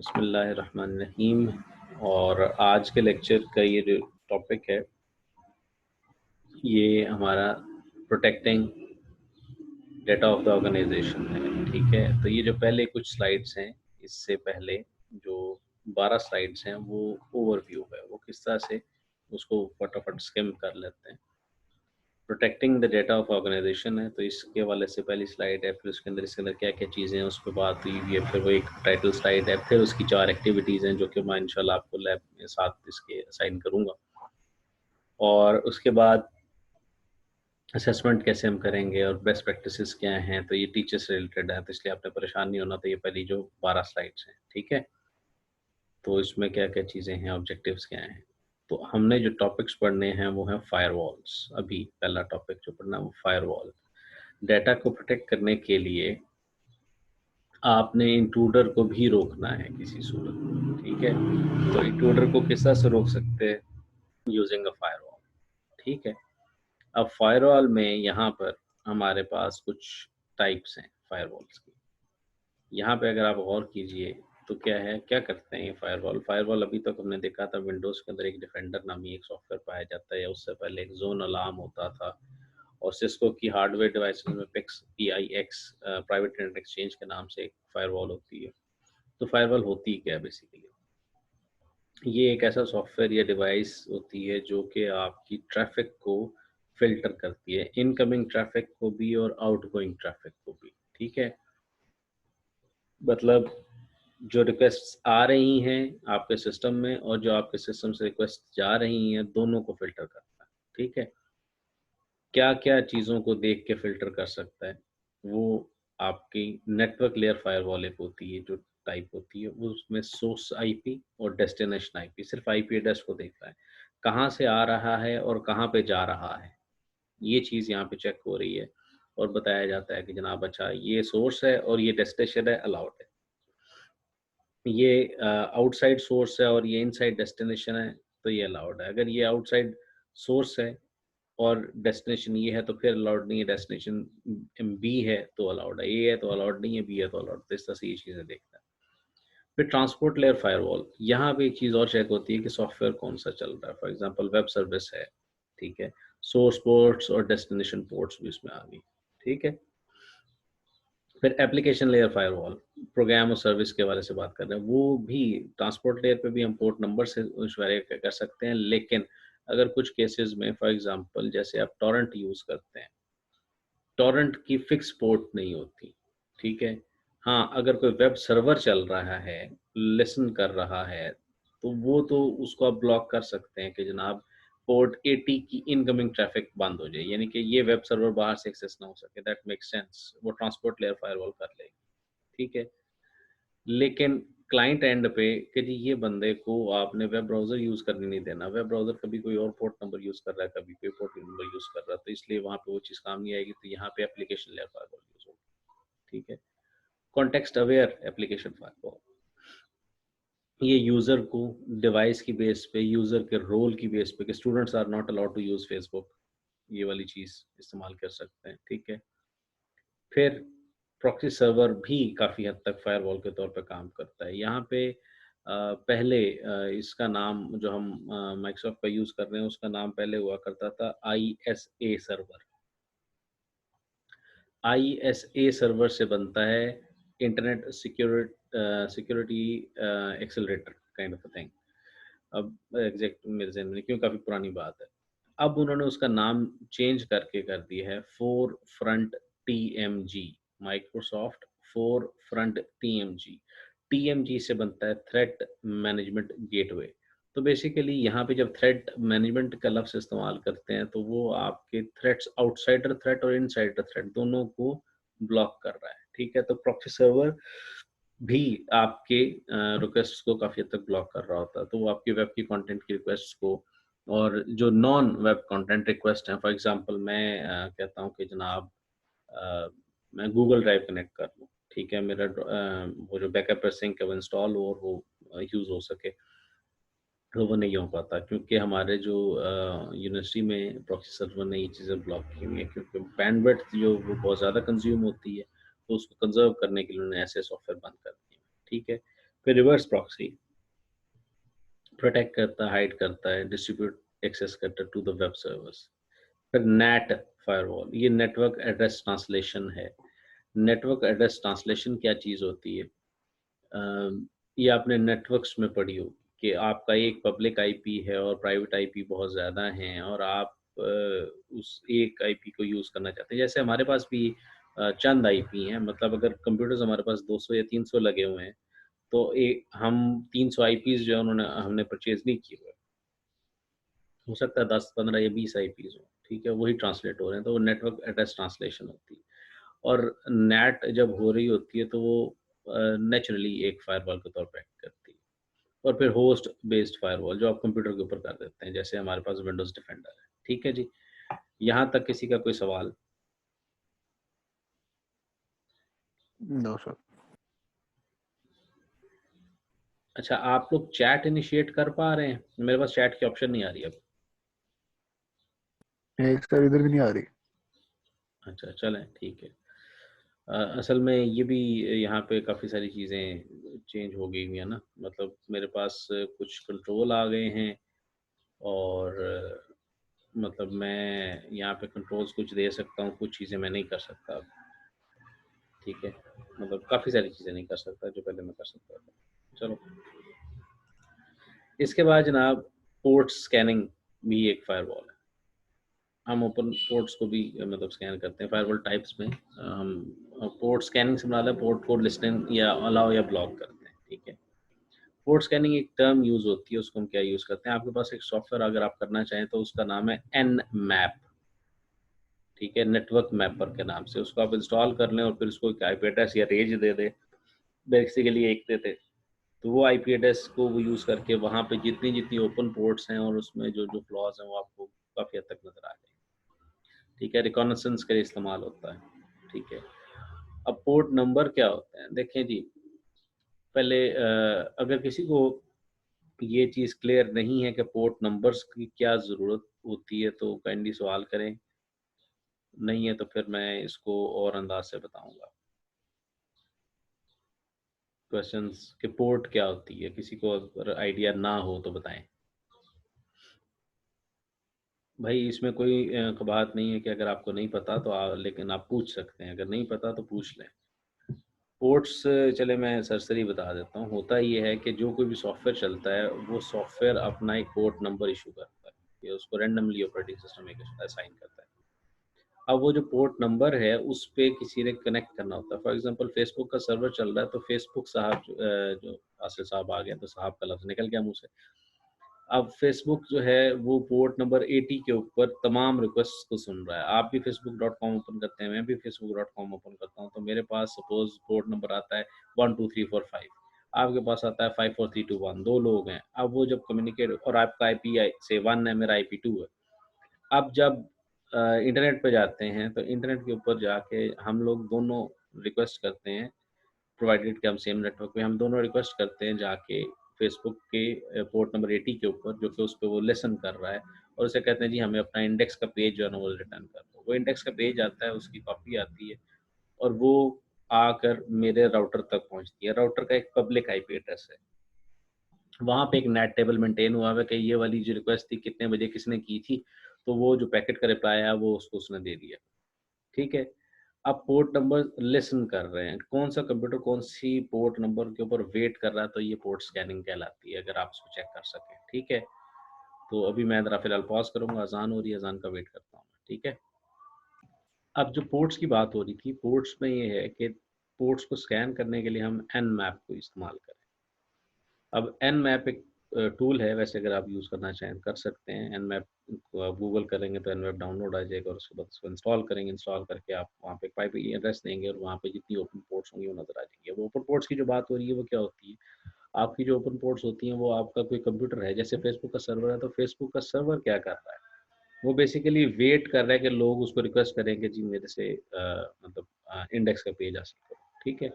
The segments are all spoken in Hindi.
बिस्मिल्लाहिर्रहमानिर्रहीम। और आज के लेक्चर का ये जो टॉपिक है ये हमारा protecting data of the organisation है। ठीक है, तो ये जो पहले कुछ स्लाइड्स हैं, इससे पहले जो 12 स्लाइड्स हैं वो ओवरव्यू है, वो किस तरह से उसको फटाफट स्किम कर लेते हैं। Protecting the data of organisation है, तो इसके वाले से पहली स्लाइड है, फिर उसके अंदर क्या क्या चीज़ें हैं उस पर बात हुई हुई है, फिर वो एक टाइटल स्लाइड है, फिर उसकी 4 एक्टिविटीज़ हैं जो कि मैं इंशाल्लाह आपको लैब में साथ इसके असाइन करूँगा। और उसके बाद असेसमेंट कैसे हम करेंगे और बेस्ट प्रैक्टिसेस क्या हैं, तो ये टीचर से रिलेटेड है, तो इसलिए आपने परेशान नहीं होना। तो ये पहली जो 12 स्लाइड्स हैं, ठीक है, तो इसमें क्या क्या चीज़ें हैं, ऑब्जेक्टिव्स क्या हैं। तो हमने जो टॉपिक्स पढ़ने हैं वो हैं फायरवॉल्स। अभी पहला टॉपिक जो पढ़ना है वो फायरवॉल। डेटा को प्रोटेक्ट करने के लिए आपने इंट्रूडर को भी रोकना है किसी सूरत में, ठीक है। तो इंट्रूडर को किस तरह से रोक सकते हैं? यूजिंग अ फायरवॉल, ठीक है। अब फायरवॉल में यहाँ पर हमारे पास कुछ टाइप्स हैं फायरवॉल्स की। यहाँ पे अगर आप गौर कीजिए तो क्या है, क्या करते हैं ये फायरवॉल। फायरवॉल अभी तक हमने देखा था विंडोज़ के अंदर एक डिफेंडर नामी एक सॉफ्टवेयर पाया जाता है, या उससे पहले एक ज़ोन अलार्म होता था, और सिस्को की हार्डवेयर डिवाइसेस में PIX प्राइवेट इंटरनेट एक्सचेंज के नाम से एक फायरवॉल होती है। तो फायरवॉल होती क्या है बेसिकली? ये एक ऐसा सॉफ्टवेयर या डिवाइस होती है जो कि आपकी ट्रैफिक को फ़िल्टर करती है, इनकमिंग ट्रैफिक को भी और आउटगोइंग ट्रैफिक को भी, ठीक है। मतलब जो रिक्वेस्ट्स आ रही हैं आपके सिस्टम में और जो आपके सिस्टम से रिक्वेस्ट जा रही हैं, दोनों को फ़िल्टर करता है, ठीक है। क्या-क्या चीज़ों को देख के फ़िल्टर कर सकता है, वो आपकी नेटवर्क लेयर फ़ायरवॉल एक होती है जो टाइप होती है, वो उसमें सोर्स आईपी और डेस्टिनेशन आईपी, सिर्फ़ आईपी एड्रेस को देखता है, कहाँ से आ रहा है और कहाँ पे जा रहा है, ये चीज़ यहाँ पे चेक हो रही है और बताया जाता है कि जनाब अच्छा ये सोर्स है और ये डेस्टिनेशन है, अलाउड है। ये आउटसाइड सोर्स है और ये इनसाइड डेस्टिनेशन है, तो ये अलाउड है। अगर ये आउटसाइड सोर्स है और डेस्टिनेशन ये है तो फिर अलाउड नहीं है, डेस्टिनेशन बी है तो अलाउड है, ए है तो अलाउड नहीं है, बी है तो अलाउड। तो इस तरह से ये चीज़ें देखता है। फिर ट्रांसपोर्ट लेयर फायरवॉल, यहाँ पे एक चीज़ और चेक होती है कि सॉफ्टवेयर कौन सा चल रहा है। फॉर एग्जांपल वेब सर्विस है, ठीक है, सोर्स पोर्ट्स और डेस्टिनेशन पोर्ट्स भी उसमें आ गई, ठीक है। फिर एप्लीकेशन लेयर फायरवॉल, प्रोग्राम और सर्विस के बारे से बात कर रहे हैं, वो भी ट्रांसपोर्ट लेयर पे भी हम पोर्ट नंबर से वेरी कर सकते हैं, लेकिन अगर कुछ केसेस में फॉर एग्जांपल जैसे आप टॉरेंट यूज़ करते हैं, टॉरेंट की फिक्स पोर्ट नहीं होती, ठीक है। हाँ, अगर कोई वेब सर्वर चल रहा है, लिसन कर रहा है, तो वो तो उसको आप ब्लॉक कर सकते हैं कि जनाब पोर्ट 80 की इनकमिंग ट्रैफिक बंद हो जाए, यानी कि ये वेब सर्वर बाहर से एक्सेस ना हो सके। दैट मेक्स सेंस, वो ट्रांसपोर्ट लेयर फायरवॉल कर लेगी, ठीक है। लेकिन क्लाइंट एंड पे कि जी ये बंदे को आपने वेब ब्राउज़र यूज़ करने नहीं देना। वेब ब्राउज़र कभी कोई और पोर्ट नंबर यूज़ कर रहा है, कभी कोई पोर्ट नंबर यूज़ कर रहा है, तो इसलिए वहाँ पे वो चीज़ काम नहीं आएगी। तो यहाँ पे एप्लीकेशन लेयर फायरवॉल यूज़ होगी, ठीक है। कॉन्टेक्स्ट अवेयर एप्लीकेशन फायरवॉल, ये यूज़र को डिवाइस की बेस पे, यूज़र के रोल की बेस पे कि students are not allowed to use Facebook, ये वाली चीज़ इस्तेमाल कर सकते हैं, ठीक है। फिर प्रॉक्सी सर्वर भी काफ़ी हद तक फायरवॉल के तौर पे काम करता है। यहाँ पे पहले इसका नाम जो हम माइक्रोसॉफ्ट का यूज़ कर रहे हैं, उसका नाम पहले हुआ करता था ISA सर्वर। ISA सर्वर से बनता है internet security accelerator kind of a thing. अब एग्ज़ैक्ट मेरे ज़हन में नहीं, क्योंकि काफ़ी पुरानी बात है। अब उन्होंने उसका नाम चेंज करके कर दिया है फ़ोरफ्रंट TMG, माइक्रोसॉफ्ट फ़ोरफ्रंट TMG। TMG से बनता है थ्रेट मैनेजमेंट गेटवे। तो बेसिकली यहाँ पे जब थ्रेट मैनेजमेंट का लफ्ज़ इस्तेमाल करते हैं, तो वो आपके थ्रेट्स, आउटसाइडर थ्रेट और इनसाइडर थ्रेट, दोनों को ब्लॉक कर रहा है, ठीक है। तो प्रॉक्सी सर्वर भी आपके रिक्वेस्ट्स को काफ़ी हद तक ब्लॉक कर रहा होता है। तो वो आपकी वेब की कंटेंट की रिक्वेस्ट्स को, और जो नॉन वेब कंटेंट रिक्वेस्ट हैं, फॉर एग्जांपल मैं कहता हूँ कि जनाब मैं गूगल ड्राइव कनेक्ट कर लूँ, ठीक है। मेरा वो जो बैकअप सिंक है वो इंस्टॉल हो और वो यूज़ हो सके, तो वो नहीं हो पाता, क्योंकि हमारे जो यूनिवर्सिटी में प्रॉक्सी सर्वर ने ये चीज़ें ब्लॉक की हुई हैं, क्योंकि बैंडविड्थ जो वो बहुत ज़्यादा कंज्यूम होती है, तो उसको कंज़र्व करने के लिए उन्होंने ऐसे सॉफ्टवेयर बंद कर दिए हैं, ठीक है। फिर रिवर्स प्रॉक्सी प्रोटेक्ट करता है, हाइड करता है, डिस्ट्रीब्यूट एक्सेस करता है टू द वेब सर्वर्स। फिर नेट फायरवॉल, ये नेटवर्क एड्रेस ट्रांसलेशन है। नेटवर्क एड्रेस ट्रांसलेशन क्या चीज़ होती है? ये आपने नेटवर्क्स में पढ़ी हो कि आपका एक पब्लिक आईपी है और प्राइवेट आईपी बहुत ज़्यादा हैं और आप उस एक आईपी को यूज़ करना चाहते हैं। जैसे हमारे पास भी चंद आईपी हैं, मतलब अगर कंप्यूटर्स हमारे पास 200 या 300 लगे हुए हैं, तो हम 300 आईपीज़ जो है हमने परचेज़ नहीं किए हुए। हो सकता है 10, 15 या 20 आईपीज़ हों, ठीक है? वही ट्रांसलेट हो रहे हैं, तो वो नेटवर्क एड्रेस ट्रांसलेशन होती है। और नेट जब हो रही होती है, तो वो नेचुरली एक फायरवॉल के तौर पे एक्ट करती है। और फिर होस्ट बेस्ड फायरवॉल जो आप कंप्यूटर के ऊपर कर देते हैं, जैसे हमारे पास विंडोज़ डिफेंडर है। ठीक है जी? यहाँ तक किसी का कोई सवाल? No sir. अच्छा, आप लोग चैट इनिशिएट कर पा रहे हैं? मेरे पास चैट की ऑप्शन नहीं आ रही अब। एक सर इधर भी नहीं आ रही। अच्छा, चलें ठीक है। असल में ये भी यहाँ पे काफ़ी सारी चीज़ें चेंज हो गई हुई हैं ना, मतलब मेरे पास कुछ कंट्रोल आ गए हैं और मतलब मैं यहाँ पे कंट्रोल्स कुछ दे सकता हूँ, कुछ चीज़ें मैं नहीं कर सकता अब। ठीक है? मतलब काफ़ी सारी चीज़ें नहीं कर सकता जो पहले मैं कर सकता था। चलो, इसके बाद जनाब पोर्ट स्कैनिंग भी एक फायरवॉल है। हम ओपन पोर्ट्स को भी मतलब स्कैन करते हैं फायरवॉल टाइप्स में। हम पोर्ट स्कैनिंग से मतलब पोर्ट को लिस्टिंग या अलाउ या ब्लॉक करते हैं। ठीक है? पोर्ट स्कैनिंग एक टर्म यूज़ होती है, उसको हम क्या यूज़ करते हैं? आपके पास एक सॉफ्टवेयर अगर आप करना चाहें तो उसका नाम है nmap। ठीक है? नेटवर्क मैपर के नाम से उसको आप इंस्टॉल कर लें और फिर उसको एक आईपी एड्रेस या रेंज दे दें, बेसिकली एक देते, तो वो आईपी एड्रेस को वो यूज़ करके वहाँ पे जितनी जितनी ओपन पोर्ट्स हैं और उसमें जो जो फ्लॉज हैं वो आपको काफ़ी हद तक नज़र आ जाएंगे। ठीक है? रिकॉनेसेंस के लिए इस्तेमाल होता है। ठीक है? अब पोर्ट नंबर क्या होते हैं? देखें जी, पहले अगर किसी को ये चीज़ क्लियर नहीं है कि पोर्ट नंबर्स की क्या ज़रूरत होती है तो काइंडली सवाल करें, नहीं है तो फिर मैं इसको और अंदाज से बताऊंगा। क्वेश्चंस कि पोर्ट क्या होती है, किसी को अगर आइडिया ना हो तो बताएं। भाई इसमें कोई बात नहीं है कि अगर आपको नहीं पता तो लेकिन आप पूछ सकते हैं, अगर नहीं पता तो पूछ लें। पोर्ट्स चले मैं सरसरी बता देता हूँ। होता ये है कि जो कोई भी सॉफ्टवेयर चलता है वो सॉफ्टवेयर अपना एक पोर्ट नंबर इशू करता है या उसको रैंडमली ऑपरेटिंग सिस्टम एक असाइन करता है। अब वो जो पोर्ट नंबर है उस पे किसी ने कनेक्ट करना होता है। फॉर एग्जांपल फेसबुक का सर्वर चल रहा है तो फेसबुक साहब जो आसिफ साहब आ गए तो साहब का लफ्ज़ निकल गया मुँह से। अब फेसबुक जो है वो पोर्ट नंबर 80 के ऊपर तमाम रिक्वेस्ट को सुन रहा है। आप भी facebook.com ओपन करते हैं, मैं भी facebook.com ओपन करता हूँ, तो मेरे पास सपोज़ पोर्ट नंबर आता है 1 2 3 4 5, आपके पास आता है 5 4 3 2 1, 2 लोग हैं। अब वो जब कम्युनिकेट और आपका आईपी से 1 है, मेरा आईपी 2 है। अब जब इंटरनेट पे जाते हैं तो इंटरनेट के ऊपर जाके हम लोग दोनों रिक्वेस्ट करते हैं, प्रोवाइडेड कि हम सेम नेटवर्क पे हम दोनों रिक्वेस्ट करते हैं जाके फेसबुक के पोर्ट नंबर 80 के ऊपर, जो कि उस पे वो लिसन कर रहा है और उसे कहते हैं जी हमें अपना इंडेक्स का पेज जो है ना वो रिटर्न कर दो। वो इंडेक्स का पेज आता है, उसकी कॉपी आती है और वो आकर मेरे राउटर तक पहुंचती है। राउटर का एक पब्लिक आईपी एड्रेस है, वहाँ पे एक नेट टेबल मेंटेन हुआ है कि ये वाली जो रिक्वेस्ट थी कितने बजे किसने की थी, तो वो जो पैकेट का रिप्लाई आया वो उसको उसने दे दिया। ठीक है? आप पोर्ट नंबर लिसन कर रहे हैं, कौन-सा कंप्यूटर कौन-सी पोर्ट नंबर के ऊपर वेट कर रहा है, तो ये पोर्ट स्कैनिंग कहलाती है, अगर आप उसको चेक कर सकें। ठीक है? तो अभी मैं ज़रा फ़िलहाल पॉज़ करूँगा, अज़ान हो रही है, अज़ान का वेट करता हूँ। ठीक है? अब जो पोर्ट्स की बात हो रही थी, पोर्ट्स में ये है कि पोर्ट्स को स्कैन करने के लिए हम nmap को इस्तेमाल करें। अब nmap एक टूल है, वैसे अगर आप यूज़ करना चाहें कर सकते हैं। nmap को आप गूगल करेंगे तो nmap डाउनलोड आ जाएगा और उसके बाद उसको इंस्टॉल करेंगे। इंस्टॉल करके आप वहाँ पे एक आईपी एड्रेस देंगे और वहाँ पे जितनी ओपन पोर्ट्स होंगी वो नज़र आ जाएंगी। अब ओपन पोर्ट्स की जो बात हो रही है वो क्या होती है? आपकी जो ओपन पोर्ट्स होती हैं वो आपका कोई कंप्यूटर है, जैसे फेसबुक का सर्वर है तो फेसबुक का सर्वर क्या कर रहा है? वो बेसिकली वेट कर रहा है कि लोग उसको रिक्वेस्ट करें कि जी मेरे से मतलब इंडेक्स का पेज हासिल करो। ठीक है?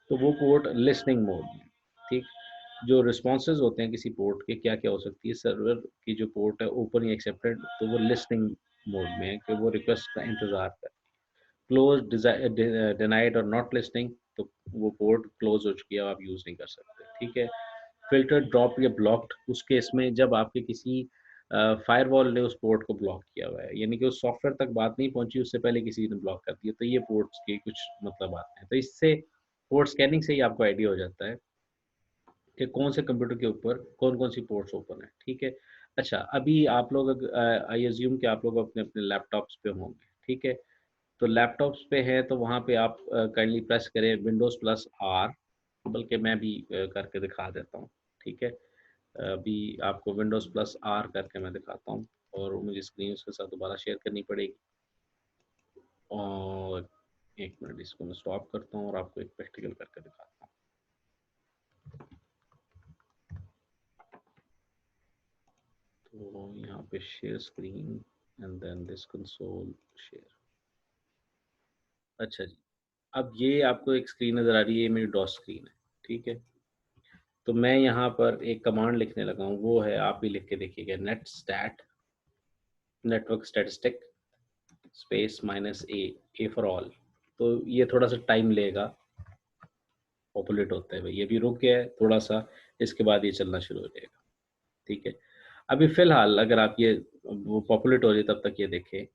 तो वो पोर्ट लिसनिंग मोड में, ठीक? जो रिस्पॉन्सेज होते हैं किसी पोर्ट के क्या-क्या हो सकती है, सर्वर की जो पोर्ट है ओपन या एक्सेप्टेड, तो वो लिसनिंग मोड में है कि वो रिक्वेस्ट का इंतज़ार कर रही है। क्लोज़ डिनाइड और नॉट लिसनिंग, तो वो पोर्ट क्लोज़ हो चुकी है, आप यूज़ नहीं कर सकते। ठीक है। फिल्टर ड्रॉप या ब्लॉक्ड उस केस में जब आपके किसी फायरवॉल ने उस पोर्ट को ब्लॉक किया हुआ है, यानी कि उस सॉफ्टवेयर तक बात नहीं पहुंची, उससे पहले किसी ने ब्लॉक कर दिया, तो ये पोर्ट्स के कुछ मतलब आते हैं। तो इससे पोर्ट स्कैनिंग से ही आपको आइडिया हो जाता है कि कौन से कंप्यूटर के ऊपर कौन-कौन सी पोर्ट्स ओपन है, ठीक है। अच्छा, अभी आप लोग आई अज़्यूम कि आप लोग अपने-अपने लैपटॉप्स पे होंगे, ठीक है। तो लैपटॉप्स पे है तो वहाँ पे आप काइंडली प्रेस करें विंडोज़ प्लस आर, बल्कि मैं भी करके दिखा देता हूँ, ठीक है। अभी आपको विंडोज़ प्लस आर करके मैं दिखाता हूँ और मुझे स्क्रीन उसके साथ दोबारा शेयर करनी पड़ेगी। और 1 मिनट इसको मैं स्टॉप करता हूँ और आपको एक प्रैक्टिकल करके दिखाता हूँ। तो यहाँ पे share screen and then this console share. अच्छा जी, अब ये आपको एक स्क्रीन नज़र आ रही है, ये मेरी डॉस स्क्रीन है, ठीक है। तो मैं यहाँ पर एक कमांड लिखने लगा हूँ, वो है, आप भी लिख के देखिएगा, net stat network statistic space -a for all. तो ये थोड़ा सा टाइम लेगा पॉपुलेट होते हुए, ये भी रुक गया है थोड़ा सा, इसके बाद ये चलना शुरू हो जाएगा, ठीक है। अभी फ़िलहाल अगर आप ये वो पॉपुलेट हो जाए तब तक ये देखें,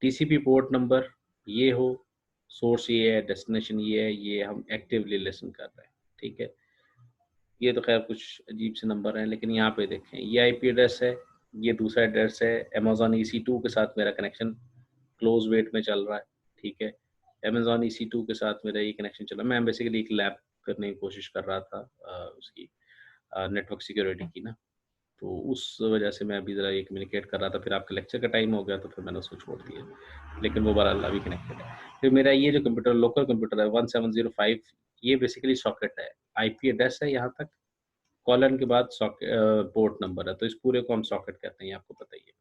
टीसीपी पोर्ट नंबर ये हो, सोर्स ये है, डेस्टिनेशन ये है, ये हम एक्टिवली लिसन कर रहे हैं, ठीक है। ये तो ख़ैर कुछ अजीब से नंबर हैं, लेकिन यहाँ पे देखें, ये आईपी एड्रेस है, ये दूसरा एड्रेस है, अमेज़न EC2 के साथ मेरा कनेक्शन क्लोज़ वेट में चल रहा है, ठीक है। अमेज़न EC2 के साथ मेरा ये कनेक्शन चल रहा है। मैं बेसिकली एक लैब करने की कोशिश कर रहा था उसकी नेटवर्क सिक्योरिटी की ना, तो उस वजह से मैं अभी ज़रा ये कम्युनिकेट कर रहा था, फिर आपके लेक्चर का टाइम हो गया तो फिर मैंने उसको छोड़ दिया। लेकिन वो बहरहाल अभी कनेक्टेड है। फिर मेरा ये जो कंप्यूटर लोकल कंप्यूटर है 1705, ये बेसिकली सॉकेट है, आईपी एड्रेस है यहाँ तक, कॉलन के बाद पोर्ट नंबर है, तो इस पूरे को हम सॉकेट कहते हैं, ये आपको पता ही है।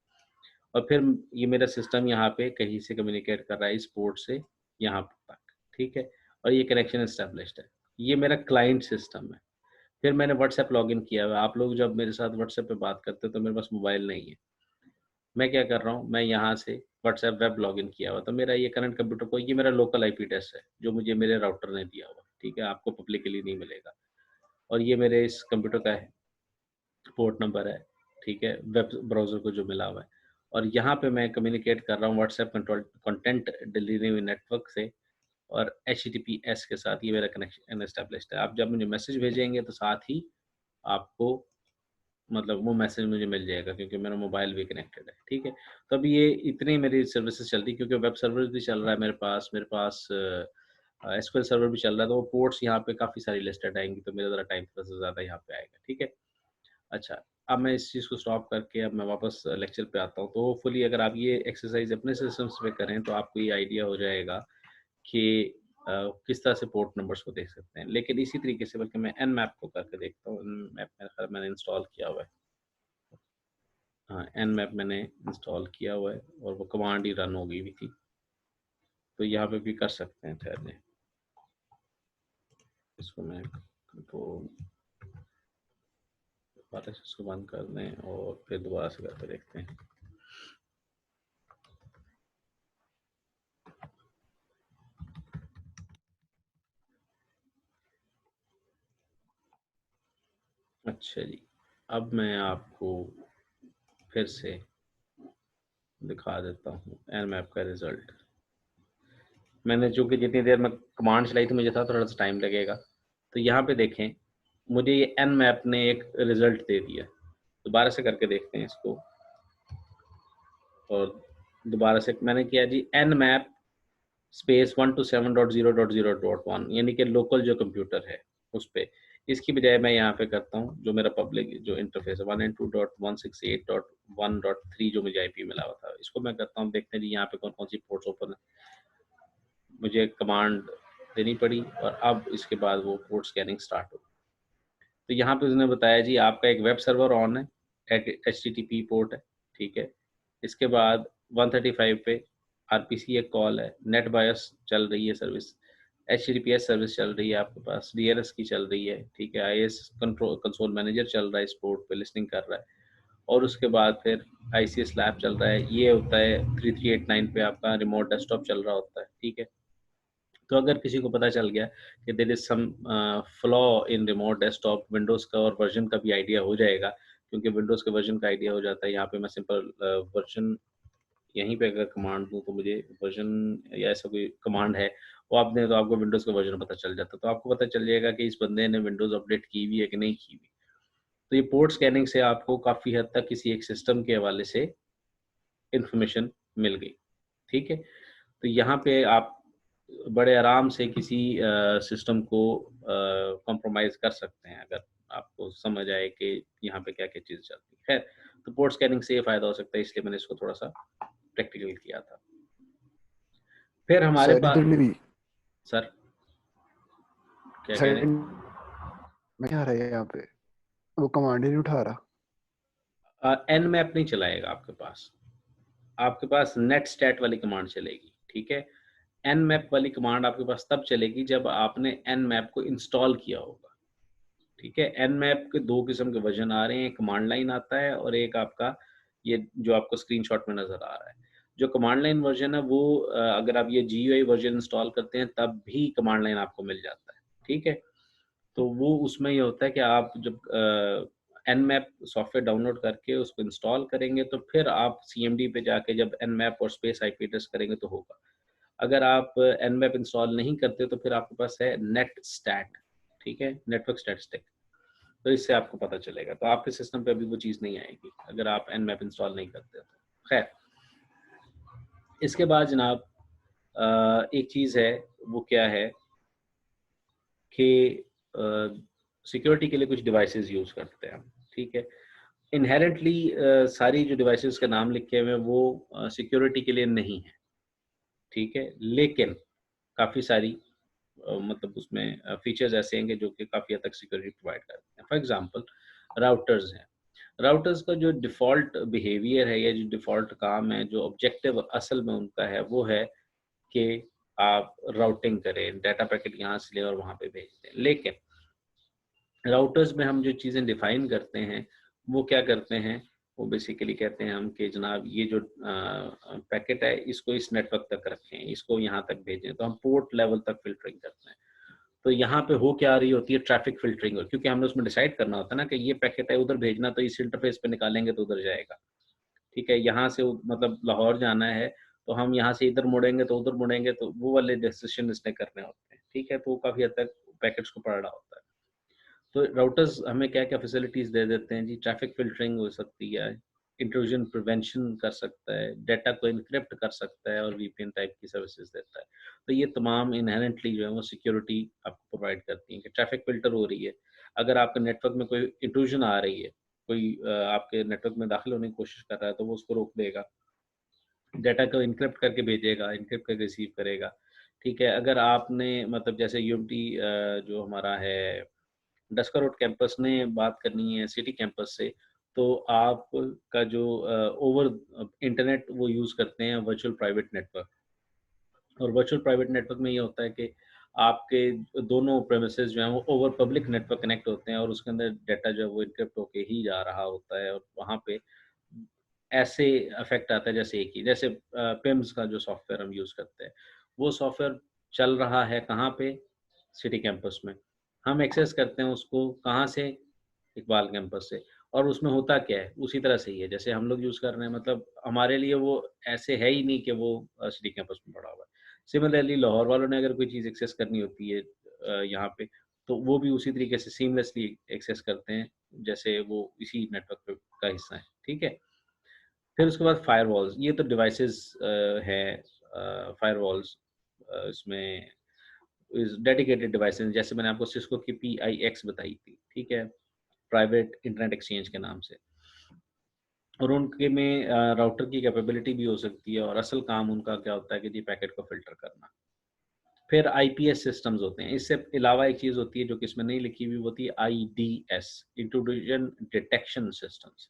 और फिर ये मेरा सिस्टम यहाँ पे कहीं से कम्युनिकेट कर रहा है इस पोर्ट से यहाँ तक, ठीक है। और ये कनेक्शन एस्टेब्लिश्ड है। ये मेरा क्लाइंट सिस्टम है। फिर मैंने व्हाट्सएप लॉगिन किया हुआ है। आप लोग जब मेरे साथ व्हाट्सएप पे बात करते हो तो मेरे पास मोबाइल नहीं है। मैं क्या कर रहा हूँ, मैं यहाँ से व्हाट्सएप वेब लॉगिन किया हुआ, तो मेरा ये करंट कंप्यूटर को, ये मेरा लोकल आईपी एड्रेस है जो मुझे मेरे राउटर ने दिया हुआ, ठीक है, आपको पब्लिकली नहीं मिलेगा। और ये मेरे इस कंप्यूटर का है, पोर्ट नंबर है, ठीक है, वेब ब्राउज़र को जो मिला हुआ है। और यहाँ पे मैं कम्युनिकेट कर रहा हूँ WhatsApp control content delivery network से और एचटीटीपीएस के साथ, ये मेरा कनेक्शन एस्टेब्लिश्ड है। आप जब मुझे मैसेज भेजेंगे तो साथ ही आपको मतलब वो मैसेज मुझे मिल जाएगा क्योंकि मेरा मोबाइल भी कनेक्टेड है, ठीक है। तो अभी ये इतनी मेरी सर्विसेज चल रही है क्योंकि वेब सर्वर भी चल रहा है मेरे पास एसक्यूएल सर्वर भी चल रहा है, तो वो पोर्ट्स यहाँ पे काफ़ी सारी लिस्टेड आएँगी, तो मेरा ज़रा टाइम थोड़ा सा ज़्यादा यहाँ पे आएगा, ठीक है। अच्छा, अब मैं इस चीज़ को स्टॉप करके अब मैं वापस लेक्चर पे आता हूँ। तो होपफुली अगर आप ये एक्सरसाइज़ अपने सिस्टम्स पे करें तो आपको ये आइडिया हो जाएगा कि किस तरह से पोर्ट नंबर्स को देख सकते हैं। लेकिन इसी तरीके से बल्कि मैं nmap को करके देखता हूँ। nmap मेरे ख़्याल मैंने इंस्टॉल किया हुआ है। हाँ, nmap मैंने इंस्टॉल किया हुआ है और वो कमांड ही रन हो गई हुई थी। तो यहाँ पे भी कर सकते हैं, ठहर जाएँ। इसको मैं कंट्रोल दोबारा से इसको बंद कर दें और फिर दोबारा से करके देखते हैं। अच्छा जी, अब मैं आपको फिर से दिखा देता हूँ nmap का रिज़ल्ट। मैंने चूँकि जितनी देर में कमांड चलाई थी मुझे था थोड़ा सा टाइम लगेगा। तो यहाँ पे देखें, मुझे ये nmap ने एक रिज़ल्ट दे दिया। दोबारा से करके देखते हैं इसको। और दोबारा से मैंने किया जी nmap स्पेस 127.0.0.1 यानी कि लोकल जो कंप्यूटर है उस पे। इसकी बजाय मैं यहाँ पे करता हूँ जो मेरा पब्लिक जो इंटरफेस है 192.168.1.3 जो मुझे आईपी मिला हुआ था, इसको मैं करता हूँ। देखते हैं जी यहाँ पे कौन-कौन सी पोर्ट्स ओपन है। मुझे कमांड देनी पड़ी और अब इसके बाद वो पोर्ट स्कैनिंग स्टार्ट हो। तो यहाँ पे उसने बताया जी आपका एक वेब सर्वर ऑन है, एचटीटीपी पोर्ट है, ठीक है। इसके बाद 135 पे आरपीसी एक कॉल है, नेट बायस चल रही है सर्विस, एचटीटीपीएस सर्विस चल रही है आपके पास, डीएनएस की चल रही है, ठीक है। आईएस कंट्रोल कंसोल मैनेजर चल रहा है, इस पोर्ट पे लिसनिंग कर रहा है। और उसके बाद फिर आईसीएस लैब चल रहा है, ये होता है 3389 पे आपका रिमोट डेस्कटॉप चल रहा होता है, ठीक है। तो अगर किसी को पता चल गया कि there is some flaw in remote desktop, Windows का और वर्जन का भी आइडिया हो जाएगा, क्योंकि विंडोज़ के वर्जन का आइडिया हो जाता है। यहाँ पे मैं सिंपल वर्जन यहीं पे अगर कमांड दूँ तो मुझे वर्जन या ऐसा कोई कमांड है, वो आप दें तो आपको विंडोज़ का वर्जन पता चल जाता है। तो आपको पता चल जाएगा कि इस बंदे ने विंडोज़ अपडेट की हुई है कि नहीं की हुई। तो ये पोर्ट स्कैनिंग से आपको काफ़ी हद तक किसी एक सिस्टम के हवाले से इन्फॉर्मेशन मिल गई, ठीक है? तो यहाँ पे आप बड़े आराम से किसी सिस्टम को कॉम्प्रोमाइज़ कर सकते हैं, अगर आपको समझ आए कि यहाँ पे क्या-क्या चीज़ें चलती हैं। खैर, तो पोर्ट स्कैनिंग से ये फ़ायदा हो सकता है, इसलिए मैंने इसको थोड़ा-सा प्रैक्टिकल किया था। फिर हमारे सर पास इधर मेरी सर, क्या कह रहे सर हैं? मैं क्या रहा है यहाँ पे, वो कमांड ही नहीं उठा रहा। nmap नहीं चलाएगा आपके पास। आपके पास netstat वाली कमांड चलेगी, ठीक है? nmap वाली कमांड आपके पास तब चलेगी जब आपने nmap को इंस्टॉल किया होगा, ठीक है? nmap के 2 किस्म के वर्ज़न आ रहे हैं, एक कमांड लाइन आता है और एक आपका ये जो आपको स्क्रीनशॉट में नज़र आ रहा है। जो कमांड लाइन वर्ज़न है वो अगर आप ये GUI वर्ज़न इंस्टॉल करते हैं तब भी कमांड लाइन आपको मिल जाता है, ठीक है? तो वो उसमें ये होता है कि आप जब nmap सॉफ्टवेयर डाउनलोड करके उसको इंस्टॉल करेंगे तो फिर आप सीएमडी पे जाके जब nmap और स्पेस आईपी एड्रेस करेंगे तो होगा। अगर आप nmap इंस्टॉल नहीं करते तो फिर आपके पास है नेटस्टैट, ठीक है? Network statistic. तो इससे आपको पता चलेगा। तो आपके सिस्टम पे अभी वो चीज़ नहीं आएगी, अगर आप nmap इंस्टॉल नहीं करते तो। खैर, इसके बाद जनाब एक चीज़ है, वो क्या है कि अ, सिक्योरिटी के लिए कुछ डिवाइसेज़ यूज़ करते हैं हम, ठीक है? इन्हेरेंटली सारी जो डिवाइसेज़ के नाम लिखे हुए हैं वो सिक्योरिटी के लिए नहीं है, ठीक है? लेकिन काफ़ी सारी मतलब उसमें फीचर्स ऐसे हैं कि जो कि काफ़ी हद तक सिक्योरिटी प्रोवाइड करते हैं। फॉर एग्ज़ाम्पल राउटर्स हैं। राउटर्स का जो डिफ़ॉल्ट बिहेवियर है या जो डिफ़ॉल्ट काम है, जो ऑब्जेक्टिव असल में उनका है, वो है कि आप राउटिंग करें, डाटा पैकेट यहाँ से लें और वहाँ पे भेज दें। लेकिन राउटर्स में हम जो चीज़ें डिफ़ाइन करते हैं, वो क्या करते हैं, वो बेसिकली कहते हैं हम कि जनाब ये जो पैकेट है इसको इस नेटवर्क तक रखें, इसको यहाँ तक भेजें, तो हम पोर्ट लेवल तक फ़िल्टरिंग करते हैं। तो यहाँ पे हो क्या रही होती है ट्रैफ़िक फ़िल्टरिंग, क्योंकि हमने उसमें डिसाइड करना होता है ना कि ये पैकेट है उधर भेजना तो इस इंटरफ़ेस पे निकालेंगे तो उधर जाएगा, ठीक है? यहाँ से मतलब लाहौर जाना है, तो हम यहाँ से इधर मुड़ेंगे तो उधर मुड़ेंगे, तो वो वाले डिसीज़न इसने करने होते हैं, ठीक है? तो वो काफ़ी हद तक पैकेट्स को पढ़ रहा होता है। तो राउटर्स हमें क्या-क्या फैसिलिटीज़ दे देते हैं जी, ट्रैफ़िक फ़िल्टरिंग हो सकती है, इंट्रूजन प्रिवेंशन कर सकता है, डाटा को एन्क्रिप्ट कर सकता है और वीपीएन टाइप की सर्विसेज़ देता है। तो ये तमाम इन्हेरेंटली जो है वो सिक्योरिटी आपको प्रोवाइड करती हैं कि ट्रैफ़िक फ़िल्टर हो रही है। अगर आपके नेटवर्क में कोई इंट्रूजन आ रही है, कोई आपके नेटवर्क में दाखिल होने की कोशिश कर रहा है, तो वो उसको रोक देगा। डाटा को एन्क्रिप्ट करके भेजेगा, एन्क्रिप्ट करके रिसीव करेगा, ठीक है? अगर आपने मतलब जैसे यूएमटी जो हमारा है डस्का रोड कैंपस ने बात करनी है सिटी कैंपस से, तो आपका जो ओवर इंटरनेट वो यूज़ करते हैं वर्चुअल प्राइवेट नेटवर्क। और वर्चुअल प्राइवेट नेटवर्क में ये होता है कि आपके दोनों प्रेमिसेस जो हैं वो ओवर पब्लिक नेटवर्क कनेक्ट होते हैं और उसके अंदर डाटा जो है वो एन्क्रिप्ट होके ही जा रहा होता है और वहाँ पे ऐसे इफ़ेक्ट आता है जैसे एक ही जैसे पिम्स का जो सॉफ्टवेयर हम यूज़ करते हैं, वो सॉफ्टवेयर चल रहा है कहाँ पे? सिटी कैंपस में। हम एक्सेस करते हैं उसको कहाँ से? इकबाल कैंपस से। और उसमें होता क्या है? उसी तरह से ही है, जैसे हम लोग यूज़ कर रहे हैं मतलब हमारे लिए वो ऐसे है ही नहीं कि वो सिटी कैंपस में पड़ा हुआ है। सिमिलरली लाहौर वालों ने अगर कोई चीज़ एक्सेस करनी होती है यहाँ पे, तो वो भी उसी तरीके से सीमलेसली एक्सेस करते हैं, जैसे वो इसी नेटवर्क पे का हिस्सा है, ठीक है? फिर उसके बाद फायरवॉल्स, ये तो डिवाइसेज़ हैं फायरवॉल्स इसमें इस डेडिकेटेड डिवाइसेज़ जैसे मैंने आपको सिस्को की PIX बताई थी, ठीक है? प्राइवेट इंटरनेट एक्सचेंज के नाम से। और उनके में राउटर की कैपेबिलिटी भी हो सकती है और असल काम उनका क्या होता है कि जी पैकेट को फ़िल्टर करना। फिर आईपीएस सिस्टम्स होते हैं। इससे अलावा एक चीज़ होती है जो कि इसमें नहीं लिखी हुई, वो होती है आईडीएस, इंट्रूजन डिटेक्शन सिस्टम्स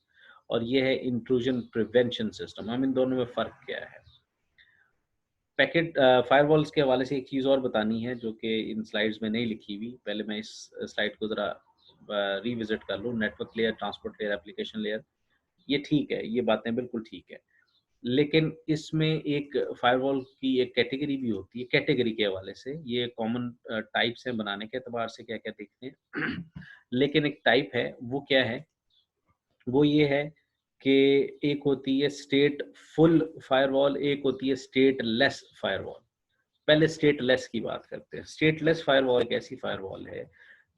और ये है इंट्रूजन प्रिवेंशन सिस्टम। हम इन दोनों में फ़र्क क्या है? पैकेट फायरवॉल्स के हवाले से एक चीज़ और बतानी है जो कि इन स्लाइड्स में नहीं लिखी हुई। पहले मैं इस स्लाइड को ज़रा रिविज़िट कर लूँ। Network layer, transport layer, application layer, ये ठीक है, ये बातें बिल्कुल ठीक है। लेकिन इसमें एक फायरवॉल की एक कैटेगरी भी होती है, कैटेगरी के हवाले से ये कॉमन टाइप्स हैं बनाने के एतबार से क्या-क्या देखते हैं। लेकिन एक टाइप है, वो क्या है? वो ये है कि एक होती है स्टेट फुल फायरवॉल, एक होती है स्टेट लेस फायरवॉल। पहले स्टेट लेस की बात करते हैं। स्टेट लेस फायरवॉल एक ऐसी फायरवॉल है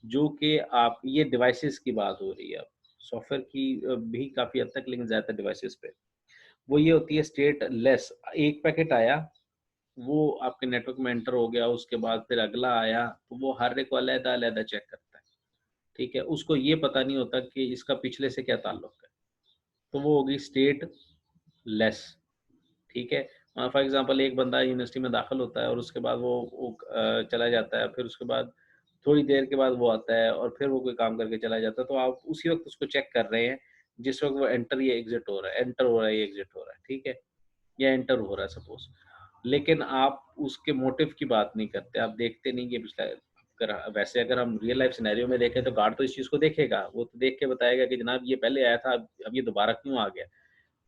जो कि आप ये डिवाइसेस की बात हो रही है अब, सॉफ्टवेयर की भी काफ़ी हद तक, लेकिन ज़्यादातर डिवाइसेस पे। वो ये होती है स्टेट लेस। एक पैकेट आया, वो आपके नेटवर्क में एंटर हो गया, उसके बाद फिर अगला आया, तो वो हर एक को अलग-अलग चेक करता है, ठीक है? उसको ये पता नहीं होता कि इसका पिछले से क्या ताल्लुक है। तो वो होगी स्टेट लेस, ठीक है? फॉर एग्ज़ाम्पल एक बंदा यूनिवर्सिटी में दाखिल होता है और उसके बाद वो चला जाता है, फिर उसके बाद थोड़ी देर के बाद वो आता है और फिर वो कोई काम करके चला जाता है, तो आप उसी वक़्त उसको चेक कर रहे हैं, जिस वक़्त वो एंटर या एग्ज़िट हो रहा है, एंटर हो रहा है या एग्ज़िट हो रहा है, ठीक है? या एंटर हो रहा है सपोज़। लेकिन आप उसके मोटिव की बात नहीं करते, आप देखते नहीं कि पिछला, अगर वैसे अगर हम रियल लाइफ़ सिनेरियो में देखें तो गार्ड तो इस चीज़ को देखेगा, वो तो देख के बताएगा कि जनाब ये पहले आया था, अब ये दोबारा क्यों आ गया?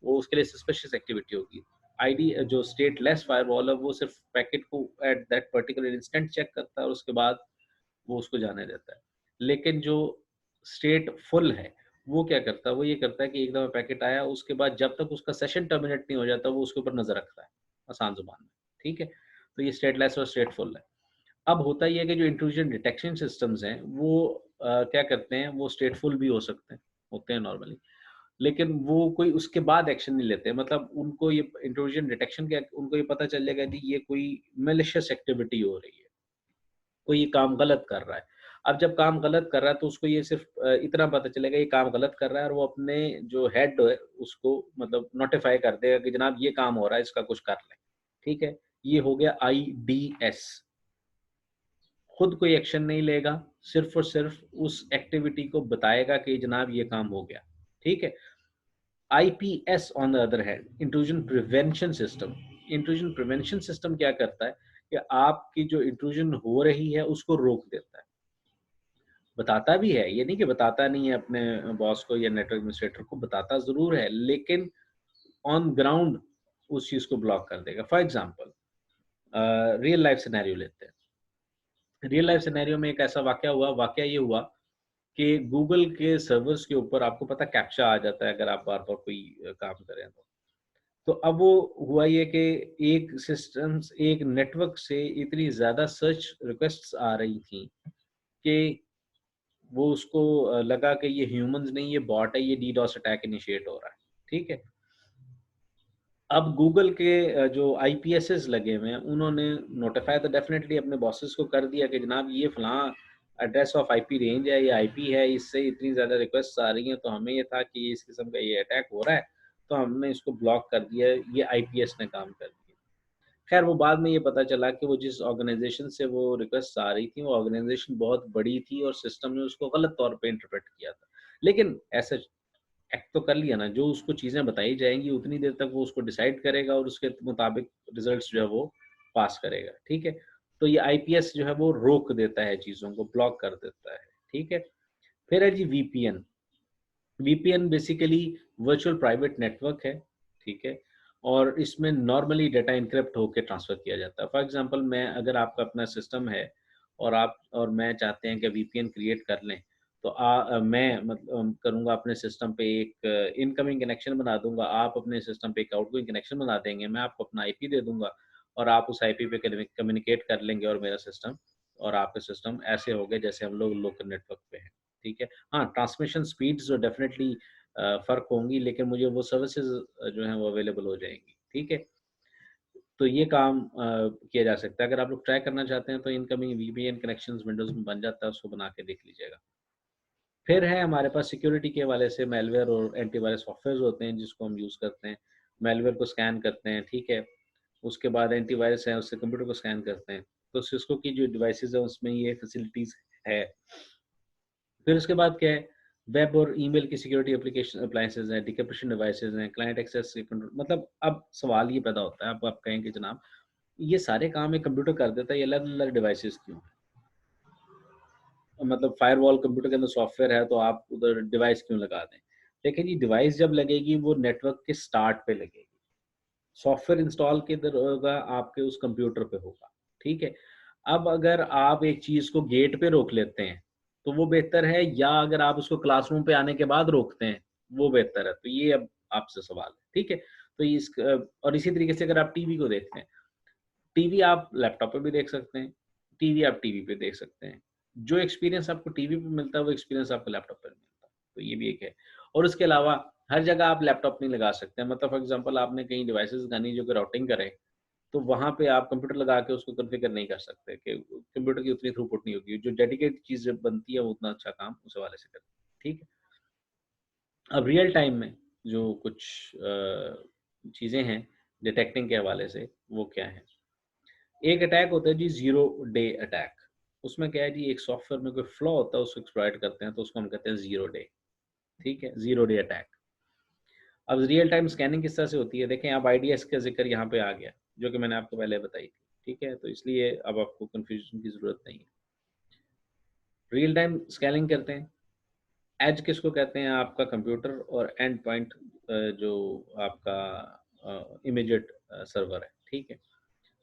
वो उसके लिए सस्पिशियस एक्टिविटी होगी। आईडी जो स्टेटलेस फायरवॉल है, वो सिर्फ़ पैकेट को at that particular instant check करता है और उसके बाद वो उसको जाने देता है। लेकिन जो स्टेट फुल है, वो क्या करता है? वो ये करता है कि एक दफ़ा पैकेट आया, उसके बाद जब तक उसका सेशन टर्मिनेट नहीं हो जाता, वो उसके ऊपर नज़र रखता है, आसान ज़ुबान में, ठीक है? तो ये स्टेटलेस और स्टेटफुल है। अब होता ये है कि जो इंट्रूजन डिटेक्शन सिस्टम्स हैं, वो क्या करते हैं, वो स्टेटफुल भी हो सकते हैं, होते हैं नॉर्मली। लेकिन वो कोई उसके बाद एक्शन नहीं लेते, मतलब उनको ये इंट्रूजन डिटेक्शन के उनको ये पता चल जाएगा कि ये कोई मैलिशियस एक्टिविटी हो रही है, कोई ये काम गलत कर रहा है। अब जब काम गलत कर रहा है तो उसको ये सिर्फ़ इतना पता चलेगा ये काम गलत कर रहा है और वो अपने जो हेड है उसको मतलब नोटिफ़ाई कर देगा कि जनाब ये काम हो रहा है, इसका कुछ कर लें, ठीक है? ये हो गया आईडीएस। खुद कोई एक्शन नहीं लेगा, सिर्फ़ और सिर्फ़ उस एक्टिविटी को बताएगा कि जनाब ये काम हो गया, ठीक है? IPS on the other hand, intrusion prevention system. Intrusion prevention system क्या करता है कि आपकी जो इंट्रूजन हो रही है उसको रोक देता है। बताता भी है, ये नहीं कि बताता नहीं है अपने बॉस को या नेटवर्क एडमिनिस्ट्रेटर को, बताता ज़रूर है, लेकिन ऑन ग्राउंड उस चीज़ को ब्लॉक कर देगा। For example real life scenario लेते हैं। रियल लाइफ सिनेरियो में एक ऐसा वाक़या ये हुआ कि गूगल के सर्वर्स के ऊपर आपको पता है कैप्चा आ जाता है अगर आप बार-बार कोई काम करें तो। तो अब वो हुआ ये कि एक नेटवर्क से इतनी ज़्यादा सर्च रिक्वेस्ट्स आ रही थी कि वो उसको लगा कि ये ह्यूमन्स नहीं, ये बॉट है, ये डीडोस अटैक इनिशिएट हो रहा है, ठीक है? अब गूगल के जो आईपीएसेस लगे हुए हैं, उन्होंने नोटिफ़ाई तो डेफ़िनेटली अपने बॉसेस को कर दिया कि जनाब ये फलाँ एड्रेस ऑफ आईपी रेंज है, ये आईपी है, इससे इतनी ज़्यादा रिक्वेस्ट्स आ रही हैं, तो हमें ये था कि इस किस्म का ये अटैक हो रहा है, तो हमने इसको ब्लॉक कर दिया है, ये आईपीएस ने काम कर दिया। खैर वो बाद में ये पता चला कि वो जिस ऑर्गेनाइज़ेशन से वो रिक्वेस्ट आ रही थी, वो ऑर्गेनाइज़ेशन बहुत बड़ी थी और सिस्टम ने उसको गलत तौर पे इंटरप्रेट किया था। लेकिन ऐसा एक्ट तो कर लिया ना, जो उसको चीज़ें बताई जाएँगी उतनी देर तक वो उसको डिसाइड करेगा और उसके मुताबिक रिज़ल्ट्स जो है वो पास करेगा, ठीक है? तो ये आईपीएस जो है वो रोक देता है चीज़ों को, ब्लॉक कर देता है, ठीक है? फिर है जी VPN. VPN basically virtual private network है, ठीक है? और इसमें नॉर्मली डाटा एन्क्रिप्ट होके ट्रांसफ़र किया जाता है। फॉर एग्ज़ाम्पल मैं अगर आपका अपना सिस्टम है और आप और मैं चाहते हैं कि वीपीएन क्रिएट कर लें, तो मैं करूँगा अपने सिस्टम पे एक इनकमिंग कनेक्शन बना दूँगा, आप अपने सिस्टम पे एक आउटगोइंग कनेक्शन बना देंगे, मैं आपको अपना आईपी दे दूँगा और आप उस आईपी पे कम्युनिकेट कर लेंगे और मेरा सिस्टम और आपका सिस्टम ऐसे हो गए जैसे हम लोग लोकल नेटवर्क पे हैं, ठीक है? हाँ, ट्रांसमिशन स्पीड्स जो डेफ़िनेटली फ़र्क होंगी, लेकिन मुझे वो सर्विसेज़ जो हैं वो अवेलेबल हो जाएँगी, ठीक है? तो ये काम किया जा सकता है। अगर आप लोग ट्राई करना चाहते हैं तो इनकमिंग वीपीएन कनेक्शंस विंडोज़ में बन जाता है, उसको बना के देख लीजिएगा। फिर है हमारे पास सिक्योरिटी के हवाले से मैलवेयर और एंटीवायरस सॉफ्टवेयर्स होते हैं जिसको हम यूज़ करते हैं। मैलवेयर को स्कैन करते हैं, ठीक है? उसके बाद एंटीवायरस है, उससे कंप्यूटर को स्कैन करते हैं। तो सिस्को की जो डिवाइसेज़ हैं उसमें ये फैसिलिटीज़ है। फिर उसके बाद क्या है, वेब और ईमेल की सिक्योरिटी एप्लीकेशन अप्लायंसेज़ हैं, डिक्रिप्शन डिवाइसेज़ हैं, क्लाइंट एक्सेस कंट्रोल, मतलब अब सवाल ये पैदा होता है, अब आप कहें कि जनाब ये सारे काम एक कंप्यूटर कर देता है, ये अलग-अलग डिवाइसेज़ क्यों हैं? मतलब फायरवॉल कंप्यूटर के अंदर सॉफ्टवेयर है तो आप उधर डिवाइस क्यों लगा दें? देखिए जी, डिवाइस जब लगेगी वो नेटवर्क के स्टार्ट पे लगेगी। सॉफ्टवेयर इंस्टॉल किधर होगा? आपके उस कंप्यूटर पे होगा, ठीक है। अब अगर आप एक चीज को गेट पे रोक लेते हैं तो वो बेहतर है, या अगर आप उसको क्लासरूम पे आने के बाद रोकते हैं वो बेहतर है? तो ये अब आपसे सवाल है, ठीक है। तो इस और इसी तरीके से अगर आप टीवी को देखते हैं, टीवी आप लैपटॉप पे भी देख सकते हैं, टीवी आप टीवी पे देख सकते हैं। जो एक्सपीरियंस आपको टीवी पे मिलता है वो एक्सपीरियंस आपको लैपटॉप पे नहीं मिलता। तो ये भी एक है। और उसके अलावा हर जगह आप लैपटॉप नहीं लगा सकते हैं। मतलब फॉर एग्जांपल आपने कहीं डिवाइसेस लगानी जो कि राउटिंग करे, तो वहाँ पे आप कंप्यूटर लगा के उसको कॉन्फ़िगर नहीं कर सकते कि कंप्यूटर की उतनी थ्रूपुट नहीं होगी। जो डेडिकेटेड चीज़ें बनती है वो उतना अच्छा काम उस हवाले से करती है, ठीक है। अब रियल टाइम में जो कुछ चीज़ें हैं डिटेक्टिंग के हवाले से, वो क्या है? एक अटैक होता है जी, ज़ीरो डे अटैक। उसमें क्या है जी, एक सॉफ्टवेयर में कोई फ्लॉ होता है, उसको एक्सप्लॉइट करते हैं, तो उसको हम कहते हैं ज़ीरो डे, ठीक है? Zero day attack. अब रियल टाइम स्कैनिंग किस तरह से होती है? देखें, अब आईडीएस का ज़िक्र यहाँ पे आ गया, जो कि मैंने आपको पहले बताई थी, ठीक है? तो इसलिए अब आपको कन्फ्यूज़न की ज़रूरत नहीं है। रियल टाइम स्कैनिंग करते हैं। एज किसको कहते हैं? आपका कंप्यूटर और एंड पॉइंट जो आपका इमीडिएट सर्वर है, ठीक है?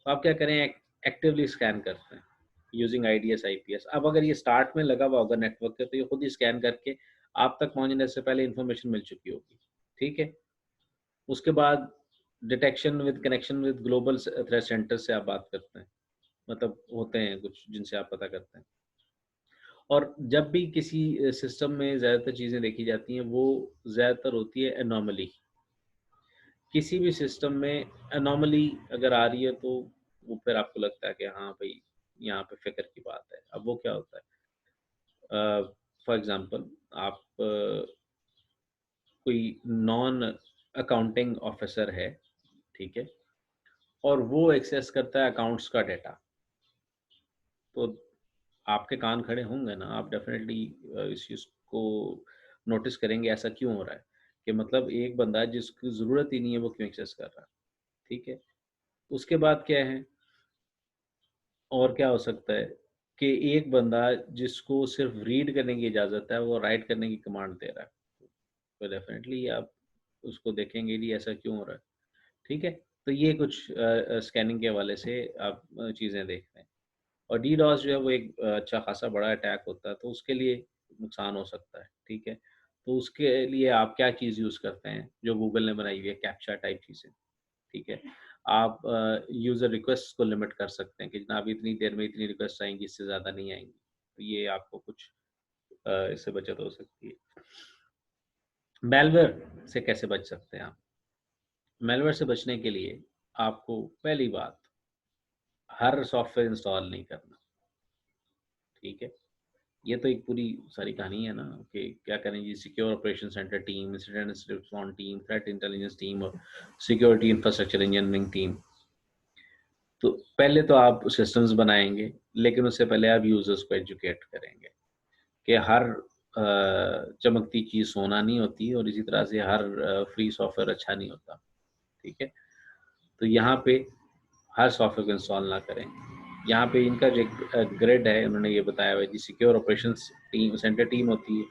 तो आप क्या करें, एक्टिवली स्कैन करते हैं यूजिंग आईडीएस आईपीएस। अब अगर ये स्टार्ट में लगा हुआ होगा नेटवर्क के, तो ये खुद ही स्कैन करके आप तक पहुंचने से पहले इन्फॉर्मेशन मिल चुकी होगी, ठीक है। उसके बाद detection with connection with global threat centre से आप बात करते हैं, मतलब होते हैं कुछ जिनसे आप पता करते हैं। और जब भी किसी सिस्टम में ज़्यादातर चीज़ें देखी जाती हैं, वो ज़्यादातर होती है एनॉमली। किसी भी सिस्टम में एनॉमली अगर आ रही है तो वो फिर आपको लगता है कि हाँ भाई, यहाँ पे फ़िक्र की बात है। अब वो क्या होता है? फॉर एग्ज़ाम्पल आप कोई नॉन अकाउंटिंग ऑफ़िसर है, ठीक है? और वो एक्सेस करता है अकाउंट्स का डेटा, तो आपके कान खड़े होंगे ना, आप डेफ़िनेटली इस चीज़ को नोटिस करेंगे ऐसा क्यों हो रहा है? कि मतलब एक बंदा जिसकी ज़रूरत ही नहीं है वो क्यों एक्सेस कर रहा है, ठीक है? उसके बाद क्या है? और क्या हो सकता है कि एक बंदा जिसको सिर्फ रीड करने की इजाज़त है, वो राइट करने की कमांड दे रहा है। तो डेफ़िनेटली आप उसको देखेंगे जी ऐसा क्यों हो रहा है, ठीक है? तो ये कुछ स्कैनिंग के हवाले से आप चीज़ें देख रहे हैं। और डीडोस जो है वो एक अच्छा खासा बड़ा अटैक होता है, तो उसके लिए नुकसान हो सकता है, ठीक है? तो उसके लिए आप क्या चीज़ यूज़ करते हैं, जो गूगल ने बनाई हुई है, कैप्चा टाइप चीज़ें। ठीक है। आप यूज़र रिक्वेस्ट को लिमिट कर सकते हैं कि जनाब इतनी देर में इतनी रिक्वेस्ट आएँगी, इससे ज़्यादा नहीं आएँगी। तो ये आपको कुछ इससे बचत हो सकती है। मैलवेयर से कैसे बच सकते हैं आप? मैलवेयर से बचने के लिए आपको पहली बात, हर सॉफ्टवेयर इंस्टॉल नहीं करना, ठीक है? ये तो एक पूरी सारी कहानी है ना कि क्या करें जी, secure operation centre team, incident response team, threat intelligence team और सिक्योरिटी इंफ्रास्ट्रक्चर इंजीनियरिंग टीम। तो पहले तो आप सिस्टम्स बनाएँगे, लेकिन उससे पहले आप यूज़र्स को एजुकेट करेंगे कि हर चमकती चीज़ सोना नहीं होती और इसी तरह से हर फ्री सॉफ्टवेयर अच्छा नहीं होता, ठीक है? तो यहाँ पे हर सॉफ्टवेयर को इंस्टॉल ना करें। यहाँ पे इनका जो एक ग्रिड है, उन्होंने ये बताया हुआ है जी, secure operations team centre team होती है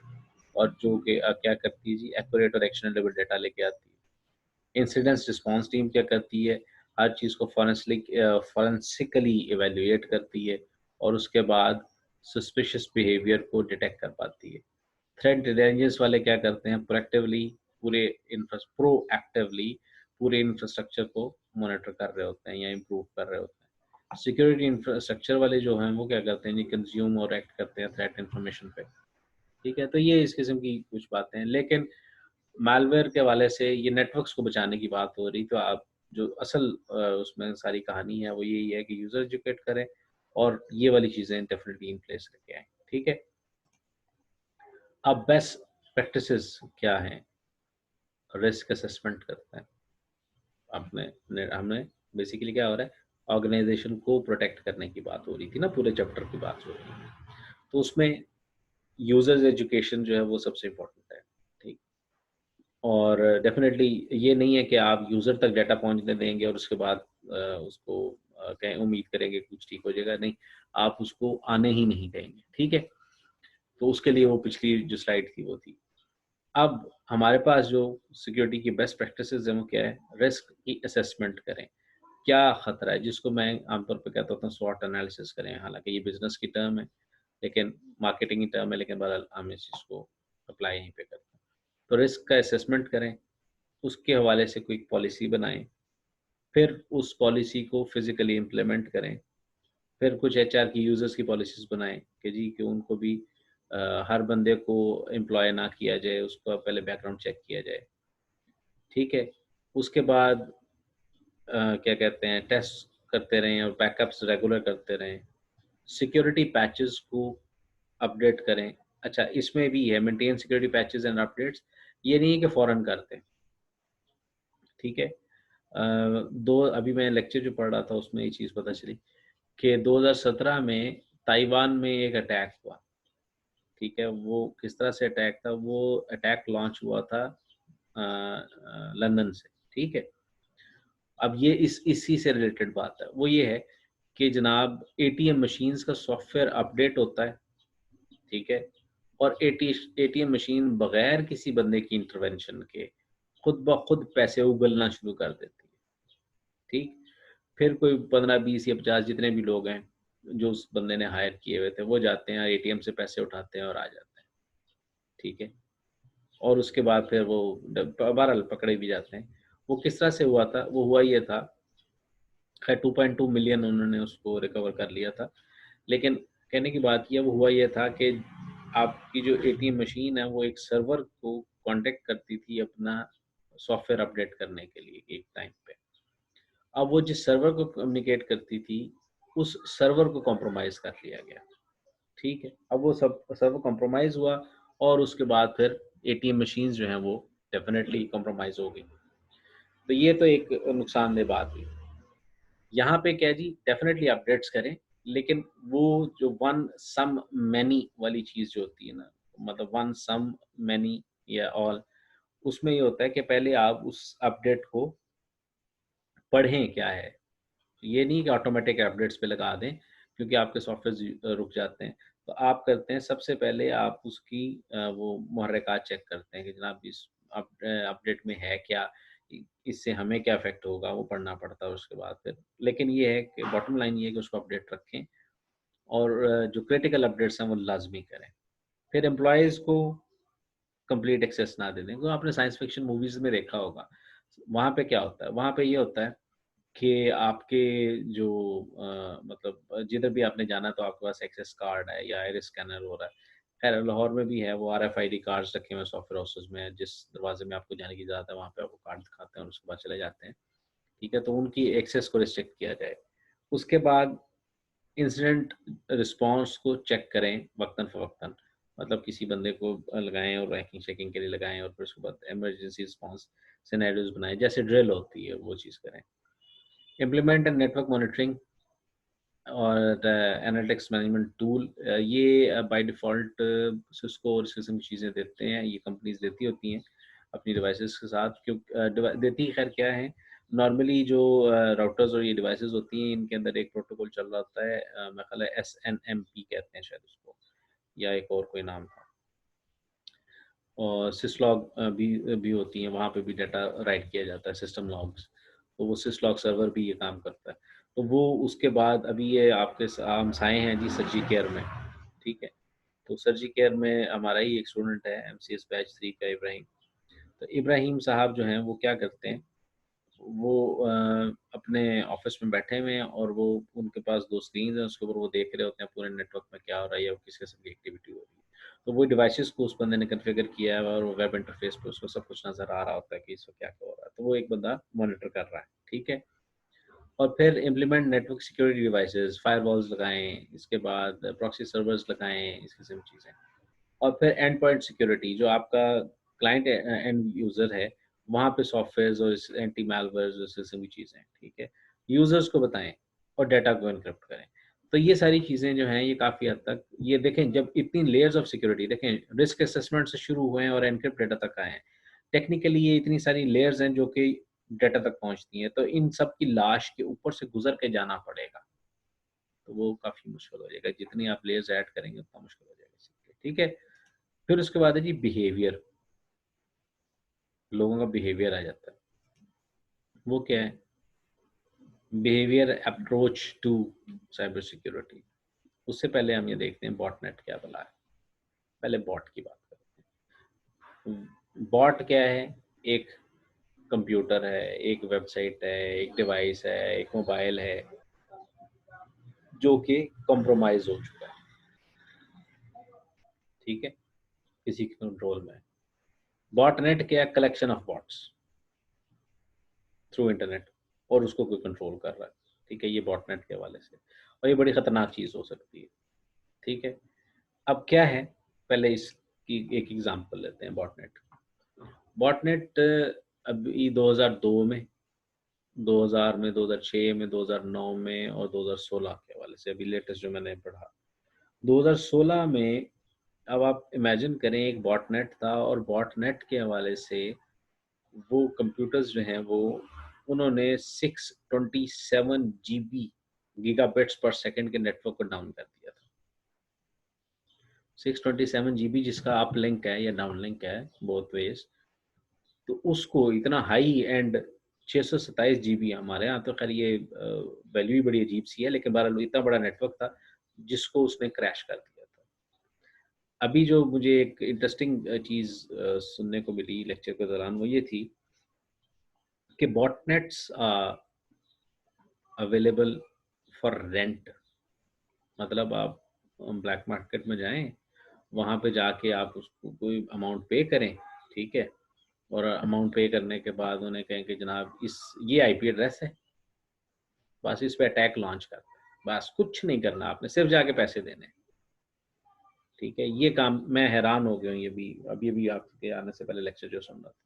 और जो कि क्या करती है जी, एक्यूरेट और एक्शनेबल डेटा लेके आती है। इंसिडेंस रिस्पॉन्स टीम क्या करती है, हर चीज़ को फॉरेंसिकली इवैल्यूएट करती है और उसके बाद सस्पिशियस बिहेवियर को डिटेक्ट कर पाती है। थ्रेट इंटेलिजेंस वाले क्या करते हैं, प्रोएक्टिवली पूरे इंफ्रास्ट्रक्चर को मॉनिटर कर रहे होते हैं या इम्प्रूव कर रहे होते हैं। सिक्योरिटी इंफ्रास्ट्रक्चर वाले जो हैं वो क्या करते हैं जी, कंज्यूम और एक्ट करते हैं थ्रेट इन्फॉर्मेशन पे, ठीक है। तो ये इस किस्म की कुछ बातें हैं, लेकिन मैलवेयर के हवाले से ये नेटवर्क्स को बचाने की बात हो रही, तो आप जो असल उसमें सारी कहानी है वो यही है कि यूजर एजुकेट करें और ये वाली चीज़ें डेफिनेटली इन प्लेस लेके आएँ, ठीक है। अब बेस्ट प्रैक्टिसेस क्या हैं? रिस्क असेसमेंट करते हैं। हमने बेसिकली क्या हो रहा है, ऑर्गेनाइजेशन को प्रोटेक्ट करने की बात हो रही थी ना, पूरे चैप्टर की बात हो रही है। तो उसमें यूजर्स एजुकेशन जो है वो सबसे इम्पोर्टेंट है, ठीक। और डेफिनेटली ये नहीं है कि आप यूज़र तक डाटा पहुँचने देंगे और उसके बाद उसको कहें उम्मीद करेंगे कुछ ठीक हो जाएगा, नहीं, आप उसको आने ही नहीं देंगे, ठीक है? तो उसके लिए वो पिछली जो स्लाइड थी वो थी। अब हमारे पास जो सिक्योरिटी की बेस्ट प्रैक्टिसेस हैं वो क्या है, रिस्क की असेसमेंट करें, क्या खतरा है, जिसको मैं आमतौर पे कहता हूँ स्वॉट एनालिसिस करें। हालांकि ये बिजनेस की टर्म है, लेकिन मार्केटिंग की टर्म है, लेकिन बहरहाल हम इस चीज़ को अप्लाई यहीं पे करते हैं। तो रिस्क का असेसमेंट करें, उसके हवाले से कोई पॉलिसी बनाएं, फिर उस पॉलिसी को फिजिकली इम्प्लीमेंट करें, फिर कुछ एचआर की यूजर्स की पॉलिसीज बनाएं कि जी कि उनको भी हर बंदे को एम्प्लॉय ना किया जाए, उसका पहले बैकग्राउंड चेक किया जाए, ठीक है। उसके बाद क्या कहते हैं, टेस्ट करते रहें और बैकअप्स रेगुलर करते रहें, सिक्योरिटी पैचेस को अपडेट करें। अच्छा, इसमें भी है maintain security patches and updates, ये नहीं है कि फ़ौरन करते हैं, ठीक है। दो अभी मैं लेक्चर जो पढ़ रहा था उसमें ये चीज़ पता चली कि 2017 में ताइवान में एक अटैक हुआ, ठीक है। वो किस तरह से अटैक था, वो अटैक लॉन्च हुआ था लंदन से, ठीक है। अब ये इसी से रिलेटेड बात है, वो ये है कि जनाब एटीएम मशीन्स का सॉफ्टवेयर अपडेट होता है, ठीक है। और एटीएम मशीन बगैर किसी बंदे की इंटरवेंशन के खुद ब खुद पैसे उगलना शुरू कर देती है, ठीक। फिर कोई 15 20 या 50 जितने भी लोग हैं जो उस बंदे ने हायर किए हुए थे, वो जाते हैं एटीएम से पैसे उठाते हैं और आ जाते हैं, ठीक है। और उसके बाद फिर वो बहरहाल पकड़े भी जाते हैं। वो किस तरह से हुआ था, वो हुआ ये था, खैर 2.2 मिलियन उन्होंने उसको रिकवर कर लिया था। लेकिन कहने की बात ये, वो हुआ ये था कि आपकी जो एटीएम मशीन है वो एक सर्वर को कांटेक्ट करती थी अपना सॉफ्टवेयर अपडेट करने के लिए एक टाइम पे। अब वो जिस सर्वर को कम्युनिकेट करती थी, उस सर्वर को कॉम्प्रोमाइज़ कर लिया गया, ठीक है। अब वो सब सर्वर कॉम्प्रोमाइज़ हुआ और उसके बाद फिर एटीएम मशीन्स जो हैं वो डेफ़िनेटली कॉम्प्रोमाइज़ हो गई। तो ये तो एक नुकसानदेह बात हुई। यहाँ पे क्या है जी, डेफ़िनेटली अपडेट्स करें, लेकिन वो जो वन सम मैनी वाली चीज़ जो होती है ना, मतलब वन सम मैनी या ऑल, उसमें ये होता है कि पहले आप उस अपडेट को पढ़ें क्या है। ये नहीं कि ऑटोमेटिक अपडेट्स पे लगा दें, क्योंकि आपके सॉफ्टवेयर रुक जाते हैं। तो आप करते हैं सबसे पहले आप उसकी वो मुहर्रिकात चेक करते हैं कि जनाब इस अपडेट में है क्या, इससे हमें क्या इफ़ेक्ट होगा, वो पढ़ना पड़ता है उसके बाद फिर। लेकिन ये है कि बॉटम लाइन ये है कि उसको अपडेट रखें और जो क्रिटिकल अपडेट्स हैं वो लाज़मी करें। फिर एम्प्लॉइज़ को कंप्लीट एक्सेस ना दे दें। तो आपने साइंस फिक्शन मूवीज़ में देखा होगा, वहाँ पे क्या होता है, वहाँ पे ये होता है कि आपके जो मतलब जिधर भी आपने जाना तो आपके पास एक्सेस कार्ड है या आइरिस स्कैनर हो रहा है। खैर लाहौर में भी है, वो आरएफआईडी कार्ड्स रखे हुए हैं सॉफ्टवेयर हाउसेस में, जिस दरवाजे में आपको जाने की इजाज़त है वहाँ पे आपको कार्ड दिखाते हैं और उसके बाद चले जाते हैं, ठीक है। तो उनकी एक्सेस को रिस्ट्रिक्ट किया जाए। उसके बाद इंसिडेंट रिस्पॉन्स को चेक करें वक्तन-फ़वक्तन, मतलब किसी बंदे को लगाएँ और रैकिंग चेकिंग के लिए लगाएँ और फिर उसके बाद इमरजेंसी रिस्पॉन्स सिनेरियोज़ बनाएँ, जैसे ड्रिल होती है वो चीज़ करें। इम्प्लीमेंट एंड नेटवर्क मॉनिटरिंग और एनालिटिक्स मैनेजमेंट टूल, ये बाय डिफ़ॉल्ट सिस्को और इस किस्म की चीज़ें देते हैं, ये कंपनीज़ देती होती हैं अपनी डिवाइसेज़ के साथ। देती खैर क्या है, नॉर्मली जो राउटर्स और ये डिवाइसेज़ होती हैं, इनके अंदर एक प्रोटोकॉल चल रहा होता है, मेरा ख़्याल है एसएनएमपी कहते हैं शायद उसको, या एक और कोई नाम था। और सिसलॉग भी होती हैं, वहाँ पे भी डाटा राइट किया जाता है, सिस्टम लॉग्स। तो वो सिसलॉग सर्वर भी ये काम करता है। तो वो उसके बाद अभी ये आपके हम आए हैं जी सर्जी केयर में, ठीक है। तो सर्जी केयर में हमारा ही एक स्टूडेंट है एमसीएस बैच 3 का इब्राहिम। तो इब्राहिम साहब जो हैं वो क्या करते हैं, वो अपने ऑफिस में बैठे हुए हैं और वो उनके पास 2 स्क्रीन्स हैं, उसके ऊपर वो देख रहे होते हैं पूरे नेटवर्क में क्या हो रहा है या किस किस्म की एक्टिविटी हो रही है। तो वो डिवाइसेस को उस बंदे ने कॉन्फ़िगर किया है और वो वेब इंटरफ़ेस पे उसको सब कुछ नज़र आ रहा होता है कि इस वक़्त क्या-क्या हो रहा है। तो वो एक बंदा मॉनिटर कर रहा है, ठीक है। और फिर implement network security devices, firewalls लगाएँ, इसके बाद प्रॉक्सी सर्वर्स लगाएँ, इस किस्म की चीज़ें। और फिर एंड पॉइंट सिक्योरिटी, जो आपका क्लाइंट एंड यूज़र है, वहाँ पे सॉफ्टवेयर्स और एंटी मैलवेयर्स और इस किस्म की चीज़ें, ठीक है। यूज़र्स को बताएँ और डाटा को एन्क्रिप्ट करें। तो ये सारी चीज़ें जो हैं ये काफ़ी हद तक ये देखें, जब इतनी लेयर्स ऑफ सिक्योरिटी देखें, रिस्क असेसमेंट से शुरू हुए हैं और एन्क्रिप्ट डाटा तक आए हैं। टेक्निकली ये इतनी सारी लेयर्स हैं जो कि डाटा तक पहुँचती हैं, तो इन सब की लाश के ऊपर से गुज़र के जाना पड़ेगा। तो वो काफ़ी मुश्किल हो जाएगा, जितनी आप लेयर्स ऐड करेंगे उतना मुश्किल हो जाएगा, ठीक है। फिर उसके बाद है जी बिहेवियर। लोगों का बिहेवियर आ जाता है। वो क्या है? Behaviour approach to cyber security. उससे पहले हम ये देखते हैं बॉटनेट क्या भला है। पहले बॉट की बात करते हैं। बॉट क्या है? एक कंप्यूटर है, एक वेबसाइट है, एक डिवाइस है, एक मोबाइल है जो कि कॉम्प्रोमाइज हो चुका है, ठीक है, किसी के कंट्रोल में। बॉटनेट क्या है? Collection of bots through internet, और उसको कोई कंट्रोल कर रहा है, ठीक है, ये बॉटनेट के हवाले से। और ये बड़ी खतरनाक चीज़ हो सकती है, ठीक है। अब क्या है, पहले इसकी एक एग्जांपल लेते हैं। बॉटनेट बॉटनेट अभी 2002 में, 2000 में, 2006 में, 2009 में और 2016 के हवाले से अभी लेटेस्ट जो मैंने पढ़ा 2016 में। अब आप इमेजिन करें, एक बॉटनेट था और बॉटनेट के हवाले से वो कंप्यूटर्स जो हैं वो उन्होंने 627 GB गीगाबिट्स पर सेकंड के नेटवर्क को डाउन कर दिया था। 627 GB जिसका अप लिंक है या डाउन लिंक है, बोथ वेज, तो उसको इतना हाई एंड 627 GB, हमारे यहाँ तो खैर ये वैल्यू ही बड़ी अजीब सी है, लेकिन बहरहाल इतना बड़ा नेटवर्क था जिसको उसने क्रैश कर दिया था। अभी जो मुझे एक इंटरेस्टिंग चीज़ सुनने को मिली लेक्चर के दौरान, वो ये थी कि बॉटनेट्स अवेलेबल फॉर रेंट। मतलब आप ब्लैक मार्केट में जाएं, वहाँ पे जाके आप उसको कोई अमाउंट पे करें, ठीक है, और अमाउंट पे करने के बाद उन्हें कहें कि जनाब इस ये आईपी एड्रेस है, बस इस पे अटैक लॉन्च करना है, बस कुछ नहीं करना आपने, सिर्फ जाके पैसे देने, ठीक है। ये काम मैं हैरान हो गया हूँ, ये भी अभी आपके आने से पहले लेक्चर जो सुन रहा था,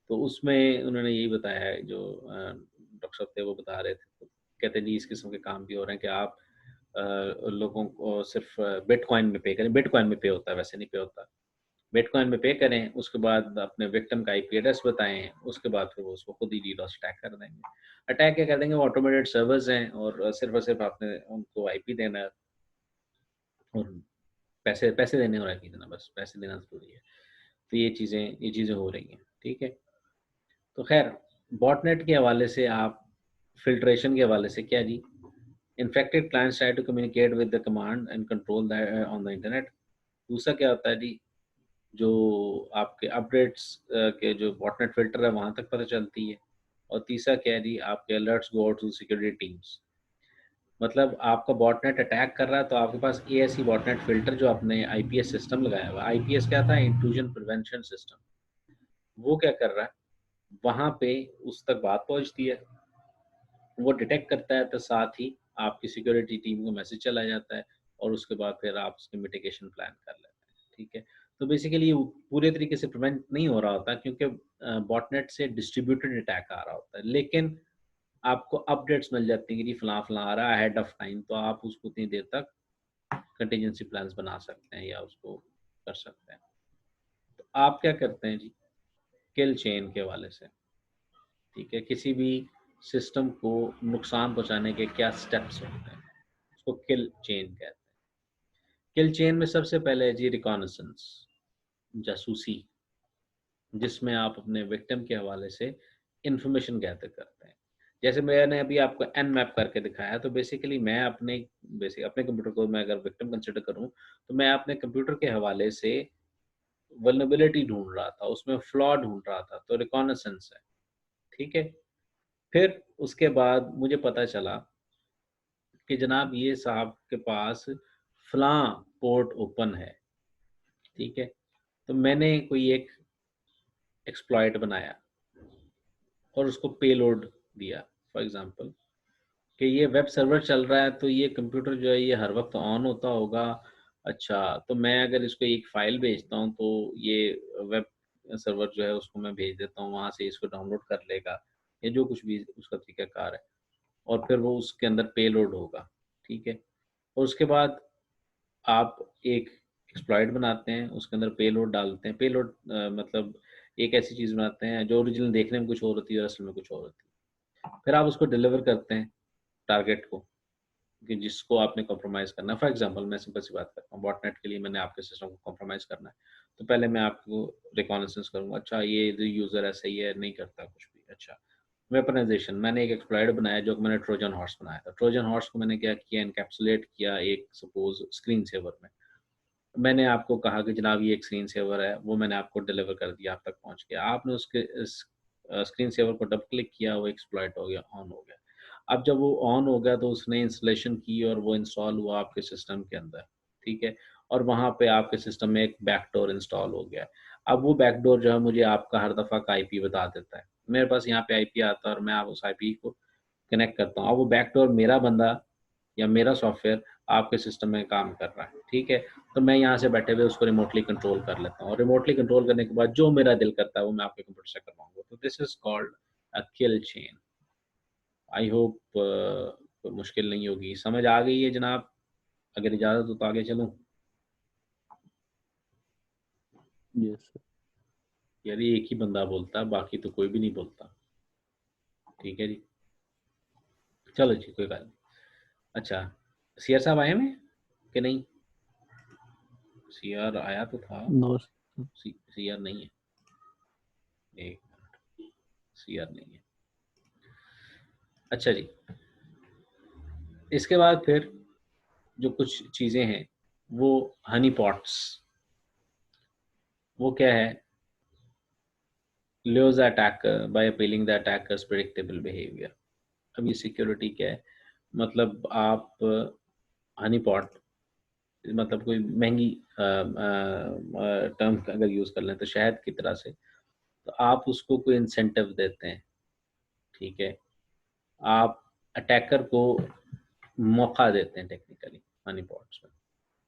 तो उसमें उन्होंने यही बताया है, जो डॉक्टर साहब थे वो बता रहे थे, तो कहते हैं जी इस किस्म के काम भी हो रहे हैं कि आप लोगों को सिर्फ बिटकॉइन में पे करें। बिटकॉइन में पे होता है, वैसे नहीं पे होता। बिटकॉइन में पे करें, उसके बाद अपने विक्टिम का आईपी एड्रेस बताएं, उसके बाद फिर वो उसको खुद ही डीडोस अटैक कर देंगे। अटैक क्या कर देंगे? वो ऑटोमेटेड सर्वर्स हैं और सिर्फ आपने उनको आईपी देना है और पैसे पैसे देने और आईपी देना, बस पैसे देना जरूरी है। तो ये चीज़ें हो रही हैं, ठीक है। तो खैर, बॉटनेट के हवाले से आप फिल्ट्रेशन के हवाले से क्या जी, infected clients try to communicate with the command and control on the internet. दूसरा क्या होता है जी, जो आपके अपडेट्स के जो बॉटनेट फिल्टर है वहाँ तक पता चलती है। और तीसरा क्या है जी, आपके alerts go to security teams. मतलब आपका बॉटनेट अटैक कर रहा है तो आपके पास एएसई बॉटनेट फिल्टर, जो आपने आईपीएस सिस्टम लगाया हुआ है, आईपीएस क्या था? Intrusion prevention system. वो क्या कर रहा है, वहाँ पे उस तक बात पहुँचती है, वो डिटेक्ट करता है, तो साथ ही आपकी सिक्योरिटी टीम को मैसेज चला जाता है और उसके बाद फिर आप उसके मिटिगेशन प्लान कर लेते हैं, ठीक है। तो बेसिकली ये पूरे तरीके से प्रिवेंट नहीं हो रहा होता, क्योंकि बॉटनेट से डिस्ट्रीब्यूटेड अटैक आ रहा होता है, लेकिन आपको अपडेट्स मिल जाती हैं कि जी फलां फलां आ रहा है अहेड ऑफ टाइम, तो आप उसको उतनी देर तक कंटिजेंसी प्लान्स बना सकते हैं या उसको कर सकते हैं। तो आप क्या करते हैं जी, किल चेन के हवाले से, ठीक है, किसी भी सिस्टम को नुकसान पहुंचाने के क्या स्टेप्स होते हैं, उसको किल चेन कहते हैं। किल चेन में सबसे पहले है जी रिकॉनेसेंस, जासूसी, जिसमें आप अपने विक्टिम के हवाले से इंफॉर्मेशन गैदर करते हैं। जैसे मैंने अभी आपको एन मैप करके दिखाया, तो बेसिकली मैं अपने कंप्यूटर को मैं अगर विक्टिम कंसिडर करूं, तो मैं अपने कंप्यूटर के हवाले से वल्नरेबिलिटी ढूंढ रहा था, उसमें फ्लॉ ढूंढ रहा था, तो रिकॉनेसेंस है, ठीक है। फिर उसके बाद मुझे पता चला कि जनाब ये साहब के पास फलां पोर्ट ओपन है, ठीक है। तो मैंने कोई एक एक्सप्लॉइट बनाया और उसको पेलोड दिया, फॉर एग्जांपल कि ये वेब सर्वर चल रहा है, तो ये कंप्यूटर जो है ये हर वक्त ऑन होता होगा। अच्छा, तो मैं अगर इसको एक फ़ाइल भेजता हूँ तो ये वेब सर्वर जो है उसको मैं भेज देता हूँ, वहाँ से इसको डाउनलोड कर लेगा, या जो कुछ भी उसका तरीक़ाकार है, और फिर वो उसके अंदर पेलोड होगा, ठीक है। और उसके बाद आप एक एक्सप्लॉइट बनाते हैं, उसके अंदर पेलोड डालते हैं। पेलोड मतलब एक ऐसी चीज़ बनाते हैं जो ओरिजिनल देखने में कुछ और होती है और असल में कुछ और होती है। फिर आप उसको डिलीवर करते हैं टारगेट को, कि जिसको आपने कॉम्प्रोमाइज़ करना है। फॉर एग्ज़ाम्पल मैं सिंपल सी बात करता हूँ, बॉटनेट के लिए मैंने आपके सिस्टम को कॉम्प्रोमाइज़ करना है, तो पहले मैं आपको रिकॉग्निसेंस करूँगा, अच्छा ये जो यूज़र है सही है, नहीं करता कुछ भी। अच्छा, वेपनाइज़ेशन, मैंने एक एक्सप्लॉइट बनाया जो कि मैंने ट्रोजन हॉर्स बनाया था। ट्रोजन हॉर्स को मैंने क्या किया, एनकैप्सुलेट किया एक सपोज़ स्क्रीन सेवर में। मैंने आपको कहा कि जनाब ये एक स्क्रीन सेवर है, वो मैंने आपको डिलीवर कर दिया, आप तक पहुँच गया। आपने उसके इस स्क्रीन सेवर को डबल क्लिक किया, वो एक्सप्लॉइट हो गया, ऑन हो गया। अब जब वो ऑन हो गया तो उसने इंस्टॉलेशन की और वो इंस्टॉल हुआ आपके सिस्टम के अंदर, ठीक है? और वहाँ पे आपके सिस्टम में एक बैकडोर इंस्टॉल हो गया है। अब वो बैकडोर जो है मुझे आपका हर दफ़ा का आईपी बता देता है। मेरे पास यहाँ पे आईपी आता है और मैं अब उस आईपी को कनेक्ट करता हूँ। अब वो बैकडोर मेरा बंदा या मेरा सॉफ्टवेयर आपके सिस्टम में काम कर रहा है, ठीक है? तो मैं यहाँ से बैठे हुए उसको रिमोटली कंट्रोल कर लेता हूँ और रिमोटली कंट्रोल करने के बाद जो मेरा दिल करता है वो मैं आपके कंप्यूटर से करवाऊँगा। तो this is called a kill chain. I hope कोई मुश्किल नहीं होगी। समझ आ गई है जनाब? अगर इजाज़त हो तो आगे चलूँ? Yes sir. यार ये एक ही बंदा बोलता है, बाकी तो कोई भी नहीं बोलता। ठीक है जी। चलो जी, कोई बात नहीं। अच्छा, सीआर साहब आए हैं कि नहीं? सीआर आया तो था। नो सीआर नहीं है। एक मिनट, सीआर नहीं है। अच्छा जी, इसके बाद फिर जो कुछ चीज़ें हैं वो हनी पॉट्स, वो क्या है, lures the attacker by appealing the attacker's predictable behavior। अब ये सिक्योरिटी क्या है, मतलब आप हनी पॉट, मतलब कोई महंगी टर्म अगर यूज़ कर लें तो शहद की तरह से, तो आप उसको कोई इंसेंटिव देते हैं, ठीक है? आप अटैकर को मौका देते हैं टेक्निकली हनी पॉट्स में।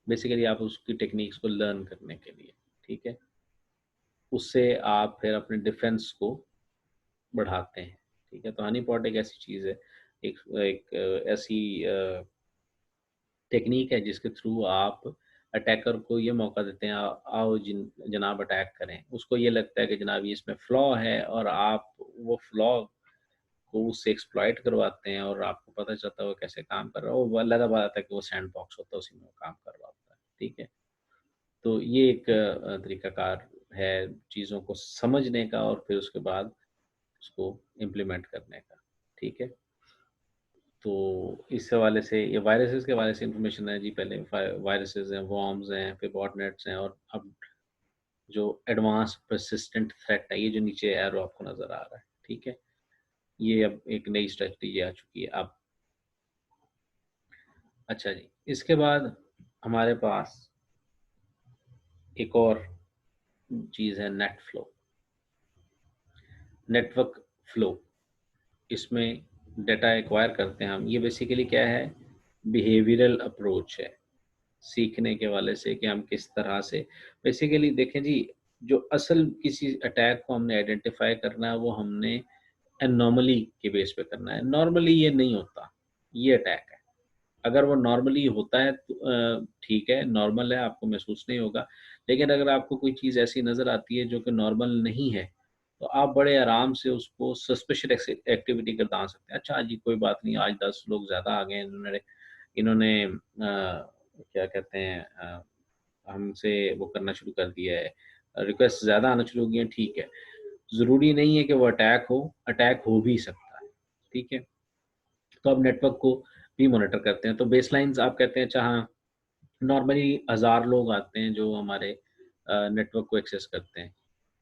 बेसिकली आप उसकी टेक्निक्स को लर्न करने के लिए, ठीक है? उससे आप फिर अपने डिफेंस को बढ़ाते हैं, ठीक है? तो हनी पॉट एक ऐसी चीज़ है, एक एक ऐसी टेक्नीक है जिसके थ्रू आप अटैकर को ये मौका देते हैं, आओ जनाब अटैक करें। उसको ये लगता है कि जनाब ये इसमें फ्लॉ है और आप वो फ्लॉ को उससे एक्सप्लॉइट करवाते हैं और आपको पता चलता है वो कैसे काम कर रहा है। वो अलग बात है कि वो सैंडबॉक्स होता है, उसी में वो काम कर रहा होता है, ठीक है? तो ये एक तरीकाकार है चीज़ों को समझने का और फिर उसके बाद उसको इम्प्लीमेंट करने का, ठीक है? तो इस हवाले से ये वायरसेस के हवाले से इंफॉर्मेशन है जी। पहले वायरसेस हैं, वॉर्म्स हैं, फिर बॉटनेट्स हैं और अब जो एडवांस परसिस्टेंट थ्रेट है, ये जो नीचे एरो आपको नज़र आ रहा है, ठीक है? ये अब एक नई स्ट्रेटजी आ चुकी है अब। अच्छा जी, इसके बाद हमारे पास एक और चीज़ है, नेट फ्लो, नेटवर्क फ्लो। इसमें डेटा एक्वायर करते हैं हम। ये बेसिकली क्या है, बिहेवियरल अप्रोच है सीखने के वाले से कि हम किस तरह से, बेसिकली देखें जी, जो असल किसी अटैक को हमने आइडेंटिफाई करना है वो हमने एनॉमली के बेस पे करना है। नॉर्मली ये नहीं होता, ये अटैक है। अगर वो नॉर्मली होता है तो ठीक है, नॉर्मल है, आपको महसूस नहीं होगा। लेकिन अगर आपको कोई चीज़ ऐसी नज़र आती है जो कि नॉर्मल नहीं है, तो आप बड़े आराम से उसको सस्पिशियस एक्टिविटी बता सकते हैं। अच्छा जी, कोई बात नहीं, आज 10 लोग ज़्यादा आ गए हैं, इन्होंने इन्होंने क्या कहते हैं, हमसे वो करना शुरू कर दिया है, रिक्वेस्ट ज़्यादा आना शुरू हो गई हैं, ठीक है। ज़रूरी नहीं है कि वो अटैक हो भी सकता है, ठीक है? तो अब नेटवर्क को भी मॉनिटर करते हैं। तो बेसलाइन्स आप कहते हैं, अच्छा हाँ, नॉर्मली 1000 लोग आते हैं जो हमारे नेटवर्क को एक्सेस करते हैं।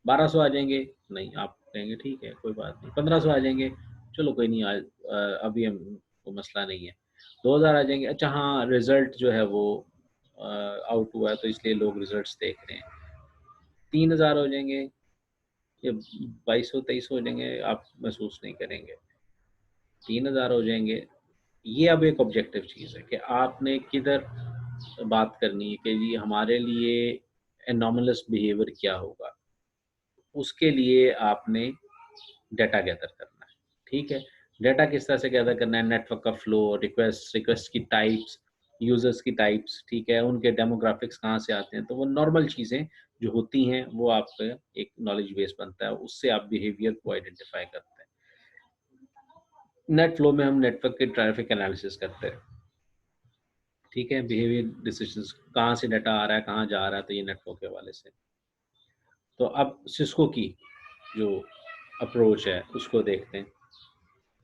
1200 आ जाएँगे, नहीं आप कहेंगे ठीक है, कोई बात नहीं। 1500 आ जाएँगे, चलो कोई नहीं, आज अभी हम को मसला नहीं है। 2000 आ जाएँगे, अच्छा हाँ, रिज़ल्ट जो है वो आउट हुआ है तो इसलिए लोग रिज़ल्ट्स देख रहे हैं। 3000 हो जाएँगे या 2200-2300 हो जाएँगे, आप महसूस नहीं करेंगे। 3000 हो जाएँगे, ये अब एक ऑब्जेक्टिव चीज़ है कि आपने किधर बात करनी है कि जी हमारे लिए एनोमलस बिहेवियर क्या होगा। उसके लिए आपने डाटा गैदर करना है, ठीक है? डाटा किस तरह से गैदर करना है, नेटवर्क का फ्लो, रिक्वेस्ट की टाइप्स, यूज़र्स की टाइप्स, ठीक है? उनके डेमोग्राफिक्स कहाँ से आते हैं, तो वो नॉर्मल चीज़ें जो होती हैं, वो आपका एक नॉलेज बेस बनता है, उससे आप बिहेवियर को आइडेंटिफ़ाई करते हैं। नेट फ्लो में हम नेटवर्क के ट्रैफिक एनालिसिस करते हैं। ठीक है, बिहेवियर डिसीजंस, कहाँ से डाटा आ रहा है, कहाँ जा रहा है, तो ये नेटवर्क के हवाले से। तो अब सिस्को की जो अप्रोच है उसको देखते हैं।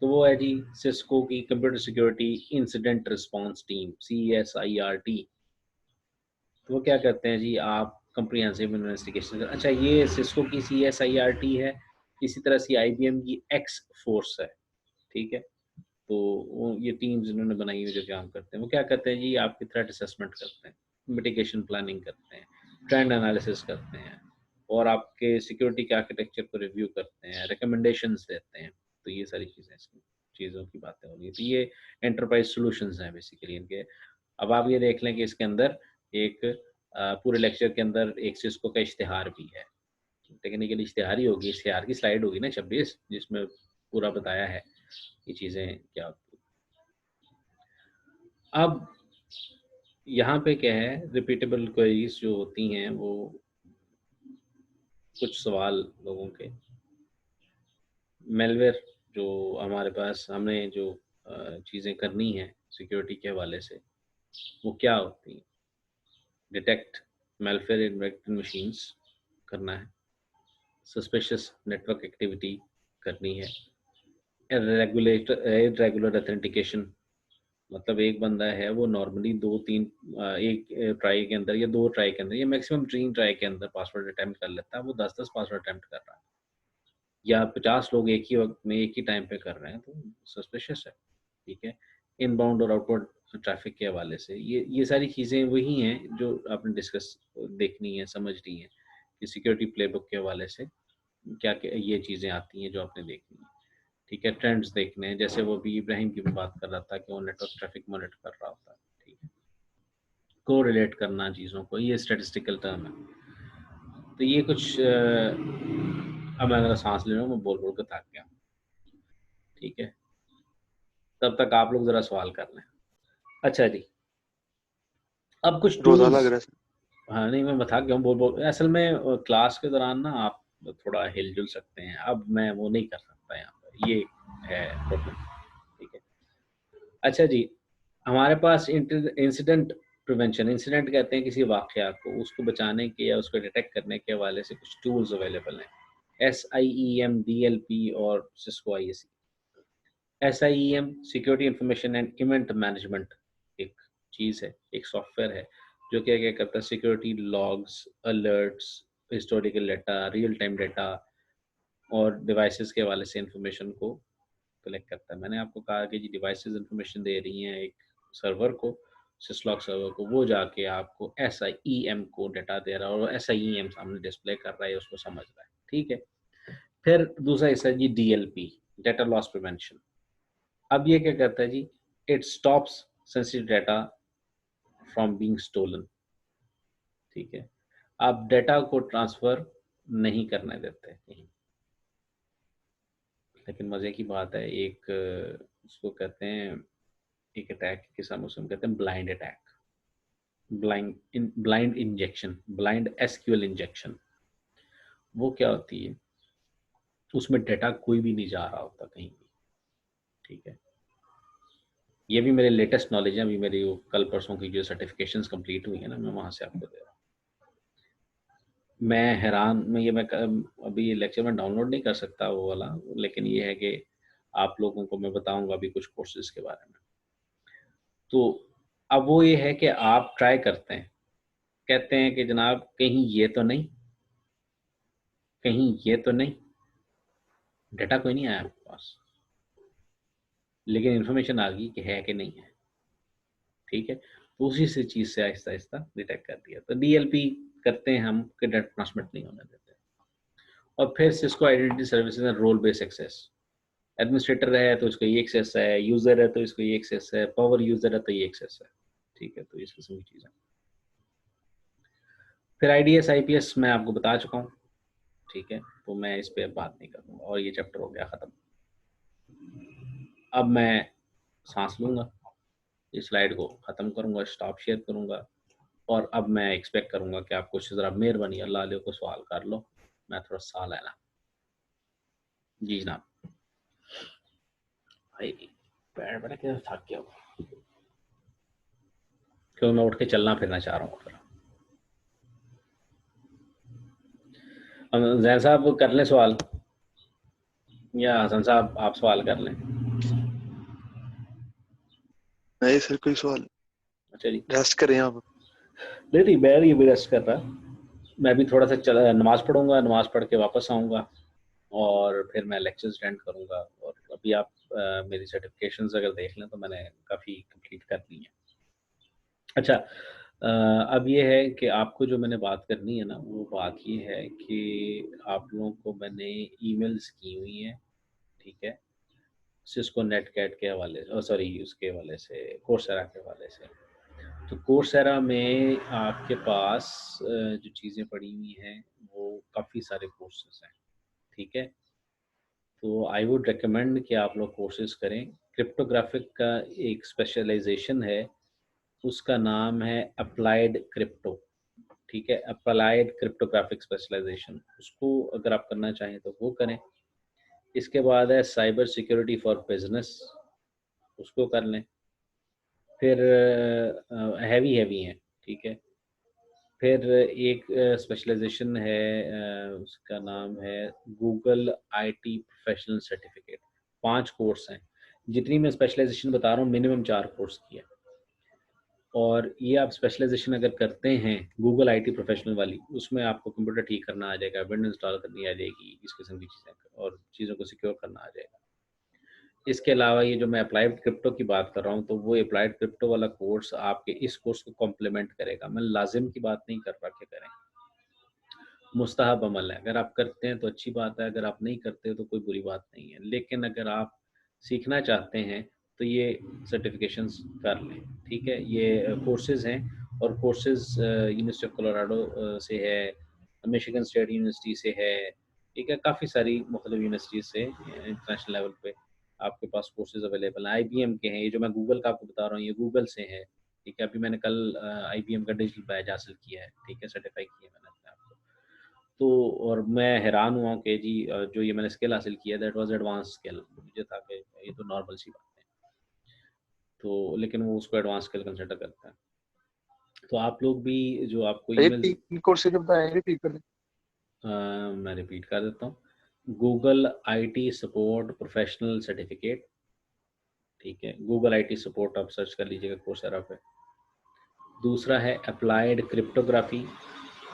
तो वो है जी सिस्को की computer security incident response team, CSIRT। तो वो क्या करते हैं जी, आप कंप्रिहेंसिव इन्वेस्टिगेशन। अच्छा, ये सिस्को की CSIRT है, इसी तरह से IBM की एक्स फोर्स है, ठीक है। तो वो ये टीम्स इन्होंने बनाई हुई जो काम करते हैं, वो क्या करते हैं जी, आपकी थ्रेट असेसमेंट करते हैं, मिटिगेशन प्लानिंग करते हैं, ट्रेंड एनालिसिस करते हैं, और आपके सिक्योरिटी के आर्किटेक्चर को रिव्यू करते हैं, रिकमेंडेशंस देते हैं। तो ये सारी चीज़ें, इसकी चीज़ों की बातें हो रही है। तो ये एंटरप्राइज सॉल्यूशंस हैं बेसिकली इनके। अब आप ये देख लें कि इसके अंदर एक पूरे लेक्चर के अंदर एक सिस्को का इश्तिहार भी है, टेक्निकल इश्तिहार ही होगी, इश्तिहार की स्लाइड होगी ना 26, जिसमें पूरा बताया है ये चीज़ें क्या होती हैं। अब यहाँ पे क्या है, रिपीटेबल क्वेरीज जो होती हैं वो कुछ सवाल लोगों के, मेलवेयर जो हमारे पास, हमने जो चीज़ें करनी है सिक्योरिटी के हवाले से, वो क्या होती हैं। डिटेक्ट मेलवेयर इन्फेक्टेड मशीन्स करना है, सस्पिशियस नेटवर्क एक्टिविटी करनी है, इरेगुलर ऑथेंटिकेशन, मतलब एक बंदा है वो नॉर्मली दो तीन एक ट्राई के अंदर या दो ट्राई के अंदर या मैक्सिमम 3 ट्राई के अंदर पासवर्ड अटेम्प्ट कर लेता है, वो 10-10 पासवर्ड अटेम्प्ट कर रहा है, या 50 लोग एक ही वक्त में एक ही टाइम पे कर रहे हैं, तो सस्पिशियस है, ठीक है। इनबाउंड और आउटवर्ड ट्रैफिक के हवाले से ये सारी चीज़ें वही हैं जो आपने डिस्कस देखनी है, समझनी है कि सिक्योरिटी प्लेबुक के हवाले से क्या क्या ये चीज़ें आती हैं जो आपने देखनी है, ठीक है। ट्रेंड्स देखने हैं, जैसे वो भी इब्राहिम की भी बात कर रहा था कि वो नेटवर्क ट्रैफिक मॉनिटर कर रहा होता है, ठीक है। को रिलेट करना चीज़ों को, ये स्टैटिस्टिकल टर्म है। तो ये कुछ अब मैं अगर सांस ले रहा हूँ, मैं बोल बोल के थक गया, ठीक है। तब तक आप लोग ज़रा सवाल कर लें। अच्छा जी, अब कुछ रोजा टूल्स। लग रहा है। हाँ, नहीं मैं थक गया हूँ बोल बोल, असल में क्लास के दौरान ना आप थोड़ा हिल-जुल सकते हैं, अब मैं वो नहीं कर सकता यहाँ पर, ये है प्रॉब्लम, ठीक है। अच्छा जी, हमारे पास इंसिडेंट प्रिवेंशन, इंसिडेंट कहते हैं किसी वाक़यात को, उसको बचाने के या उसको डिटेक्ट करने के हवाले से कुछ टूल्स अवेलेबल हैं। SIEM, DLP और Cisco ISE। SIEM security information and event management एक चीज़ है, एक सॉफ्टवेयर है जो क्या क्या करता है, security logs, alerts, historical data, real time data और डिवाइसेस के हवाले से इंफॉर्मेशन को कलेक्ट करता है। मैंने आपको कहा कि जी डिवाइसेस इंफॉर्मेशन दे रही हैं एक सर्वर को, सिस्लॉक सर्वर को, वो जाके आपको SIEM को डाटा दे रहा है और SIEM सामने डिस्प्ले कर रहा है, उसको समझ रहा है, ठीक है। फिर दूसरा हिस्सा है जी DLP, डाटा लॉस प्रिवेंशन। अब ये क्या करता है जी, it stops sensitive data from being stolen, ठीक है। आप डाटा को ट्रांसफर नहीं करने देते कहीं। लेकिन मजे की बात है, एक उसको कहते हैं, एक अटैक के सामने उसको कहते हैं blind attack, blind injection, blind SQL injection. वो क्या होती है, उसमें डाटा कोई भी नहीं जा रहा होता कहीं भी, ठीक है। ये भी मेरे लेटेस्ट नॉलेज है, अभी मेरी वो कल परसों की जो सर्टिफिकेशंस कंप्लीट हुई है ना, मैं वहाँ से आपको दे रहा हूँ। मैं हैरान, मैं ये मैं अभी ये लेक्चर में डाउनलोड नहीं कर सकता वो वाला, लेकिन ये है कि आप लोगों को मैं बताऊंगा अभी कुछ कोर्सेज के बारे में। तो अब वो ये है कि आप ट्राई करते हैं, कहते हैं कि जनाब कहीं ये तो नहीं, कहीं ये तो नहीं, डाटा कोई नहीं आया आपके पास, लेकिन इन्फॉर्मेशन आ गई कि है कि नहीं है, ठीक है। तो उसी से चीज़ से आहिस्ता आहिस्ता डिटेक्ट कर दिया। तो DLP करते हैं हम कि डाटा ट्रांसमिट नहीं होने देते। और फिर Cisco identity services and role based access, administrator है तो इसको ये एक्सेस है, यूजर है तो इसको ये एक्सेस है, पावर यूजर है तो ये एक्सेस है, ठीक है। तो इस किस्म की चीज़ें। फिर IDS IPS मैं आपको बता चुका हूँ, ठीक है। तो मैं इस पर बात नहीं करूँगा और ये चैप्टर हो गया ख़त्म। अब मैं सांस लूँगा, इस स्लाइड को ख़त्म करूँगा, स्टॉप शेयर करूँगा, और अब मैं एक्सपेक्ट करूँगा कि आप कुछ ज़रा मेहरबानी अल्लाह को सवाल कर लो, मैं थोड़ा सा लेना। जी जनाब। भाई पैर बड़ा कैसे थक गया। क्योंकि मैं उठ के चलना फिरना चाह रहा हूँ फिर। जैन साहब कर लें सवाल, या हसन साहब आप सवाल कर लें? नहीं सर, कोई सवाल, अच्छा जी, रेस्ट करें आप। नहीं नहीं मैं ये भी रेस्ट कर रहा। मैं भी थोड़ा सा नमाज पढ़ूंगा, नमाज पढ़ के वापस आऊँगा और फिर मैं लेक्चर्स अटेंड करूँगा। और अभी आप मेरी सर्टिफिकेशंस अगर देख लें तो मैंने काफ़ी कंप्लीट कर ली हैं। अच्छा, अब ये है कि आपको जो मैंने बात करनी है ना, वो बात ये है कि आप लोगों को मैंने ईमेल्स की हुई हैं, ठीक है? सिस्को नेटकैट के हवाले से, सॉरी उसके हवाले से, कोर्सेरा के हवाले से। तो कोर्सेरा में आपके पास जो चीज़ें पड़ी हुई हैं वो काफ़ी सारे कोर्सेज हैं, ठीक है? तो आई वुड रिकमेंड कि आप लोग कोर्सेज करें। क्रिप्टोग्राफिक का एक स्पेशलाइजेशन है, उसका नाम है अप्लाइड क्रिप्टो, ठीक है? अप्लाइड क्रिप्टोग्राफिक स्पेशलाइजेशन, उसको अगर आप करना चाहें तो वो करें। इसके बाद है साइबर सिक्योरिटी फॉर बिजनेस, उसको कर लें। फिर हैवी हैवी हैं, ठीक है? फिर एक स्पेशलाइजेशन है, उसका नाम है Google IT professional certificate. 5 course हैं। जितनी मैं स्पेशलाइजेशन बता रहा हूँ मिनिमम 4 कोर्स की है। और ये आप स्पेशलाइजेशन अगर करते हैं गूगल आईटी प्रोफेशनल वाली, उसमें आपको कंप्यूटर ठीक करना आ जाएगा, विंडोज इंस्टॉल करनी आ जाएगी, इस किस्म की चीज़ें, और चीज़ों को सिक्योर करना आ जाएगा। इसके अलावा ये जो मैं अप्लाइड क्रिप्टो की बात कर रहा हूँ, तो वो अप्लाइड क्रिप्टो वाला कोर्स आपके इस कोर्स को कॉम्प्लीमेंट करेगा। मैं लाजिम की बात नहीं कर रहा कि करें, मुस्तहब अमल है। अगर आप करते हैं तो अच्छी बात है, अगर आप नहीं करते तो कोई बुरी बात नहीं है। लेकिन अगर आप सीखना चाहते हैं तो ये सर्टिफिकेशंस कर लें, ठीक है? ये कोर्सेज़ हैं, और कोर्सेज़ यूनिवर्सिटी ऑफ कोलोराडो से है, मिशिगन स्टेट यूनिवर्सिटी से है, ठीक है? काफ़ी सारी मुख्तलिफ यूनिवर्सिटी से इंटरनेशनल लेवल पे आपके पास कोर्सेज़ अवेलेबल हैं। आईबीएम के हैं, ये जो मैं गूगल का आपको बता रहा हूँ ये गूगल से है, ठीक है? अभी मैंने कल आईबीएम का डिजिटल बैज हासिल किया है, ठीक है? सर्टिफाई किया मैंने अपने आप को। तो और मैं हैरान हुआ कि जी जो ये मैंने स्किल हासिल किया दैट वाज़ एडवांस स्किल। मुझे था कि ये तो नॉर्मल सी बात है, तो लेकिन वो उसको एडवांस स्किल कंसिडर करता है। तो आप लोग भी जो आपको ये ईमेल्स, 3 कोर्स जो बताए रिपीट कर दें। मैं रिपीट कर देता हूँ। Google IT support professional certificate, ठीक है? गूगल आईटी सपोर्ट आप सर्च कर लीजिएगा कोर्सेरा पे। दूसरा है अप्लाइड क्रिप्टोग्राफी,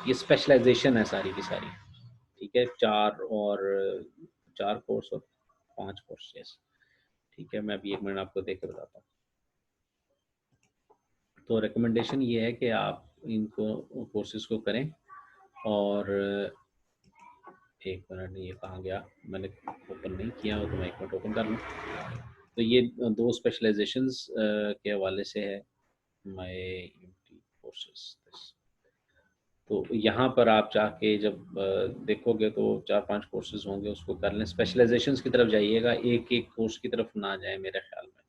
ये स्पेशलाइजेशन है सारी की सारी, ठीक है? 4 कोर्स और 5 कोर्स, यस, ठीक है? मैं अभी 1 मिनट आपको देख के बताता हूँ। तो रिकमेंडेशन ये है कि आप इनको कोर्सेज़ को करें। और 1 मिनट, ये कहाँ गया? मैंने ओपन नहीं किया हो तो मैं 1 मिनट ओपन कर लूँ। तो ये 2 स्पेशलाइजेशंस के हवाले से है माय कोर्सेज़। तो यहाँ पर आप जाके जब देखोगे तो 4-5 कोर्सेज़ होंगे, उसको कर लें। स्पेशलाइजेशंस की तरफ जाइएगा, एक-एक कोर्स की तरफ ना जाएँ मेरे ख़्याल में।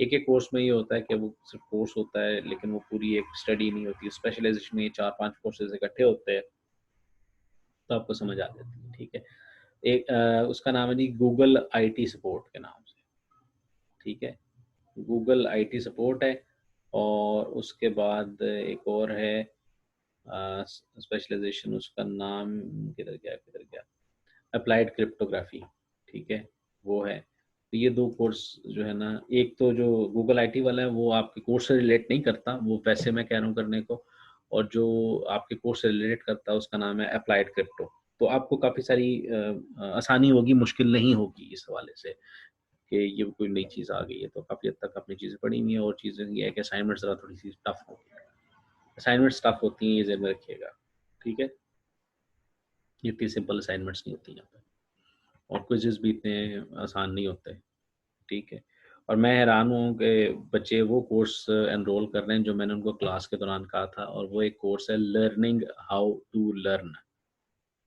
एक-एक कोर्स में ये होता है कि वो सिर्फ़ कोर्स होता है, लेकिन वो पूरी एक स्टडी नहीं होती। स्पेशलाइजेशन में ये 4-5 कोर्सेज़ इकट्ठे होते हैं, तो आपको समझ आ जाती है, ठीक है? एक उसका नाम है जी गूगल आईटी सपोर्ट के नाम से, ठीक है? गूगल आईटी सपोर्ट है। और उसके बाद एक और है स्पेशलाइजेशन, उसका नाम किधर गया? अप्लाइड क्रिप्टोग्राफी, ठीक है? वो है। तो ये 2 कोर्स जो है ना, एक तो जो गूगल आईटी वाला है वो आपके कोर्स से रिलेट नहीं करता, वो वैसे मैं कह रहा हूँ करने को। और जो आपके कोर्स से रिलेट करता है उसका नाम है अप्लाइड क्रिप्टो। तो आपको काफ़ी सारी आसानी होगी, मुश्किल नहीं होगी इस हवाले से कि ये कोई नई चीज़ आ गई है। तो काफ़ी हद तक आपने चीज़ें पढ़ी हुई हैं, और चीज़ें ये है कि असाइनमेंट ज़रा थोड़ी-सी टफ होती है। असाइनमेंट टफ होती हैं, ये ज़हन में रखिएगा, ठीक है? ये इतनी सिंपल असाइनमेंट्स नहीं होती यहाँ पे, और क्विज़ेज़ भी इतने आसान नहीं होते, ठीक है? और मैं हैरान हूँ कि बच्चे वो कोर्स एनरोल कर रहे हैं जो मैंने उनको क्लास के दौरान कहा था, और वो एक कोर्स है लर्निंग हाउ टू लर्न,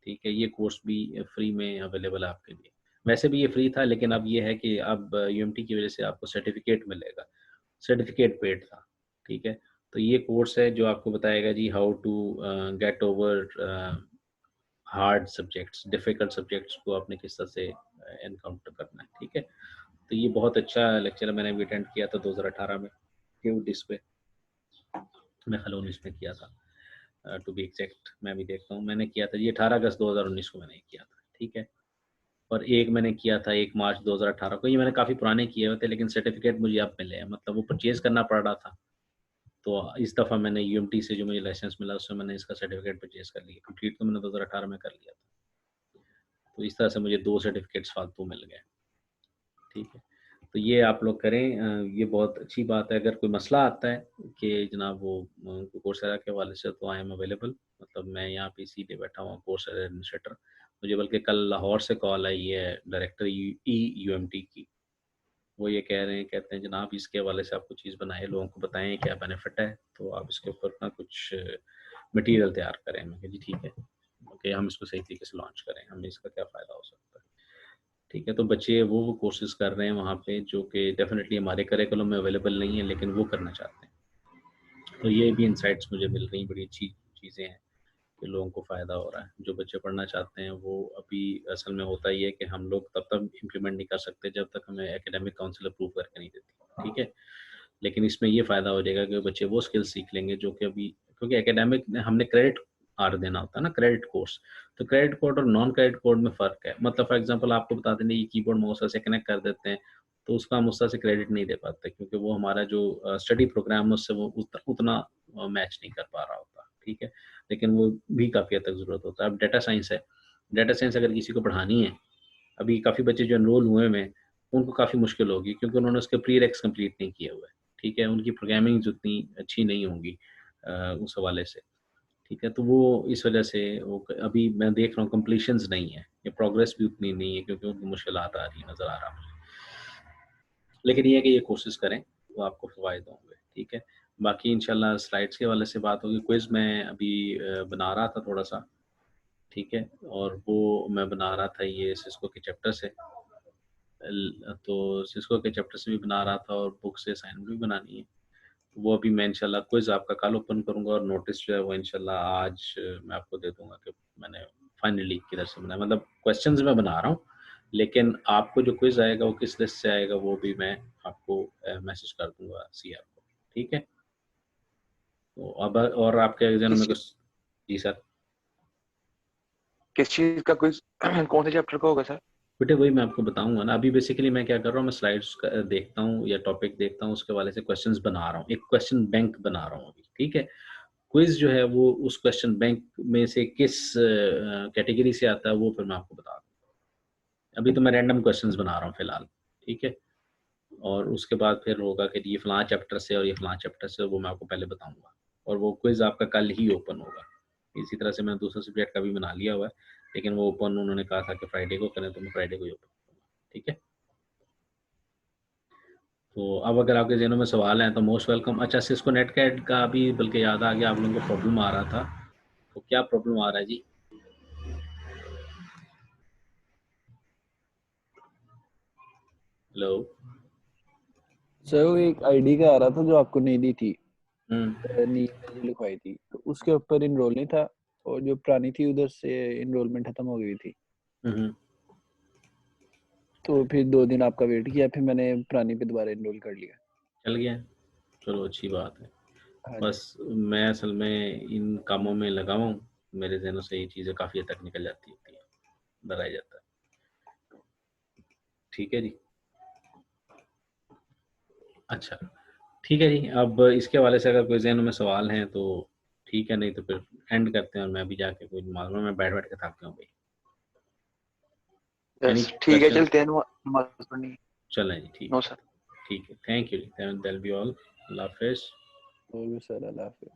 ठीक है? ये कोर्स भी फ्री में अवेलेबल है आपके लिए। वैसे भी ये फ्री था, लेकिन अब ये है कि अब यूएमटी की वज़ह से आपको सर्टिफ़िकेट मिलेगा। सर्टिफ़िकेट पेड था, ठीक है? तो ये कोर्स है जो आपको बताएगा जी how to get over hard subjects, difficult subjects को आपने किस तरह से एनकाउंटर करना है, ठीक है? तो ये बहुत अच्छा लेक्चर मैंने भी अटेंड किया था 2018 में क्यूडिस पे। मैं ख्याल 19 में किया था, टू बी एग्जैक्ट मैं भी देखता हूँ, मैंने किया था ये 18 अगस्त 2019 को मैंने किया था, ठीक है। और एक मैंने किया था 1 मार्च 2018 को, ये मैंने काफ़ी पुराने किए हुए थे, लेकिन सर्टिफिकेट मुझे अब मिले हैं, मतलब वो परचेज़ करना पड़ रहा था। तो इस दफ़ा मैंने यूएमटी से जो मुझे लाइसेंस मिला उसमें मैंने इसका सर्टिफिकेट परचेज़ कर लिया, कंप्लीट तो मैंने 2018 में कर लिया था। तो इस तरह से मुझे 2 सर्टिफिकेट्स फालतू मिल गए, ठीक है। तो ये आप लोग करें, ये बहुत अच्छी बात है। अगर कोई मसला आता है कि जनाब वो कोर्सेरा के हवाले से, तो आई एम अवेलेबल, मतलब मैं यहाँ पे इसीलिए बैठा हुआ कोर्सेरा एडमिनिस्ट्रेटर। मुझे बल्कि कल लाहौर से कॉल आई है डायरेक्टर यूएमटी की, वो ये कह रहे हैं, कहते हैं जनाब इसके हवाले से आप कुछ चीज़ बनाएं, लोगों को बताएं क्या बेनिफिट है, तो आप इसके ऊपर ना कुछ मटेरियल तैयार करें। मैं कहा जी ठीक है, ओके, हम इसको सही तरीके से लॉन्च करें, हमें इसका क्या फ़ायदा हो सकता है, ठीक है। तो बच्चे वो कोर्सेज़ कर रहे हैं वहाँ पे जो कि डेफ़िनेटली हमारे करिकुलम में अवेलेबल नहीं है, लेकिन वो करना चाहते हैं। तो ये भी इनसाइट्स मुझे मिल रही हैं, बड़ी अच्छी चीज़ें हैं कि लोगों को फ़ायदा हो रहा है। जो बच्चे पढ़ना चाहते हैं वो अभी असल में होता ये है कि हम लोग तब तक इम्प्लीमेंट नहीं कर सकते जब तक हमें एकेडमिक काउंसिल अप्रूव करके नहीं देती, ठीक है। लेकिन इसमें ये फ़ायदा हो जाएगा कि बच्चे वो स्किल्स सीख लेंगे जो कि अभी, क्योंकि एकेडमिक में हमने क्रेडिट आर देना होता है ना, क्रेडिट कोर्स। तो क्रेडिट कोड और नॉन क्रेडिट कोड में फ़र्क है। मतलब फॉर एग्ज़ाम्पल आपको बता दें ये कीबोर्ड माउस ऐसे कनेक्ट कर देते हैं, तो उसका हम उस तरह से क्रेडिट नहीं दे पाते, क्योंकि वो हमारा जो स्टडी प्रोग्राम है उससे वो उतना मैच नहीं कर पा रहा होता, ठीक है। लेकिन वो भी काफ़ी हद तक ज़रूरत होता है। अब डेटा साइंस है, डेटा साइंस अगर किसी को पढ़ानी है, अभी काफ़ी बच्चे जो एनरोल हुए हैं, उनको काफ़ी मुश्किल होगी क्योंकि उन्होंने उसके प्रीरेक्स कंप्लीट नहीं किए हुए, ठीक है। उनकी प्रोग्रामिंग उतनी अच्छी नहीं होंगी उस हवाले से, ठीक है। तो वो इस वजह से वो अभी मैं देख रहा हूँ कंप्लीशंस नहीं है, या प्रोग्रेस भी उतनी नहीं है क्योंकि उनको मुश्किलात आ रही है, नज़र आ रहा मुझे। लेकिन ये है कि ये कोशिश करें तो आपको फ़वायद होंगे, ठीक है। बाकी इंशाल्लाह स्लाइड्स के हवाले से बात होगी। क्विज़ मैं अभी बना रहा था थोड़ा-सा, ठीक है, और वो मैं बना रहा था ये सिस्को के चैप्टर से। तो सिस्को के चैप्टर से भी बना रहा था और बुक से असाइनमेंट भी बनानी है। वो अभी मैं इंशाल्लाह क्विज़ आपका कल ओपन करूँगा और नोटिस जो है वो इंशाल्लाह आज मैं आपको दे दूँगा कि मैंने फाइनली किधर से बनाया। मतलब क्वेश्चंस मैं बना रहा हूँ, लेकिन आपको जो क्विज़ आएगा वो किस लिस्ट से आएगा वो भी मैं आपको मैसेज कर दूँगा सीआर को, ठीक है? तो अब और आपके एग्ज़ाम में किस कुछ। जी सर। किस चीज का क्विज कौन से चैप्टर का होगा सर? बेटे वही मैं आपको बताऊँगा ना। अभी बेसिकली मैं क्या कर रहा हूँ, मैं स्लाइड्स देखता हूँ या टॉपिक देखता हूँ, उसके हवाले से क्वेश्चंस बना रहा हूँ। एक क्वेश्चन बैंक बना रहा हूँ अभी, ठीक है? क्विज़ जो है वो उस क्वेश्चन बैंक में से किस कैटेगरी से आता है वो फिर मैं आपको बता दूँ। अभी तो मैं रैंडम क्वेश्चंस बना रहा हूँ फिलहाल, ठीक है? और उसके बाद फिर होगा कि ये फलाँ चैप्टर से और ये फलाँ चैप्टर से, वो मैं आपको पहले बताऊँगा और वो क्विज़ आपका कल ही ओपन होगा। इसी तरह से मैंने दूसरे सब्जेक्ट का भी बना लिया हुआ है, लेकिन वो ओपन उन्होंने कहा था कि फ्राइडे को करें, तो मैं फ्राइडे को ही ओपन करूँगा, ठीक है? तो अब अगर आपके ज़हनों में सवाल हैं तो मोस्ट वेलकम। अच्छा, सिस्को नेटकैट का भी बल्कि याद आ गया, आप लोगों को प्रॉब्लम आ रहा था, तो क्या प्रॉब्लम आ रहा है जी? हेलो? सर वो एक आईडी का आ रहा था जो आपको नहीं दी थी, हुँ, नीम ने जो लिखवाई थी, तो उसके ऊपर इनरोल नहीं था और जो पुरानी थी उधर से इनरोलमेंट खत्म हो गई थी। हुँ। तो फिर 2 दिन आपका वेट किया, फिर मैंने पुरानी पे दोबारा इनरोल कर लिया। चल गया? चलो अच्छी बात है। हाँ जी। बस मैं असल में इन कामों में लगा हुआ हूँ, मेरे ज़हनों से ये चीज़ें काफ़ी हद तक निकल जाती होती हैं, डर आ जाता है। ठीक है जी। अच्छा, ठीक है जी। अब इसके हवाले से अगर कोई ज़हनों में सवाल हैं तो ठीक है, नहीं तो फिर एंड करते हैं और मैं अभी जाके कोई मालूम है मैं बैठ-बैठ के थक गया हूँ भाई। एनी यस ठीक है, क्वेश्चन? चलते हैं नमाज पढ़नी। चलें जी, ठीक नो है। सर। ठीक है, थैंक यू जी, दैट विल बी ऑल। अल्लाह हाफ़िज़। और भी सर अल्लाह हाफिज़।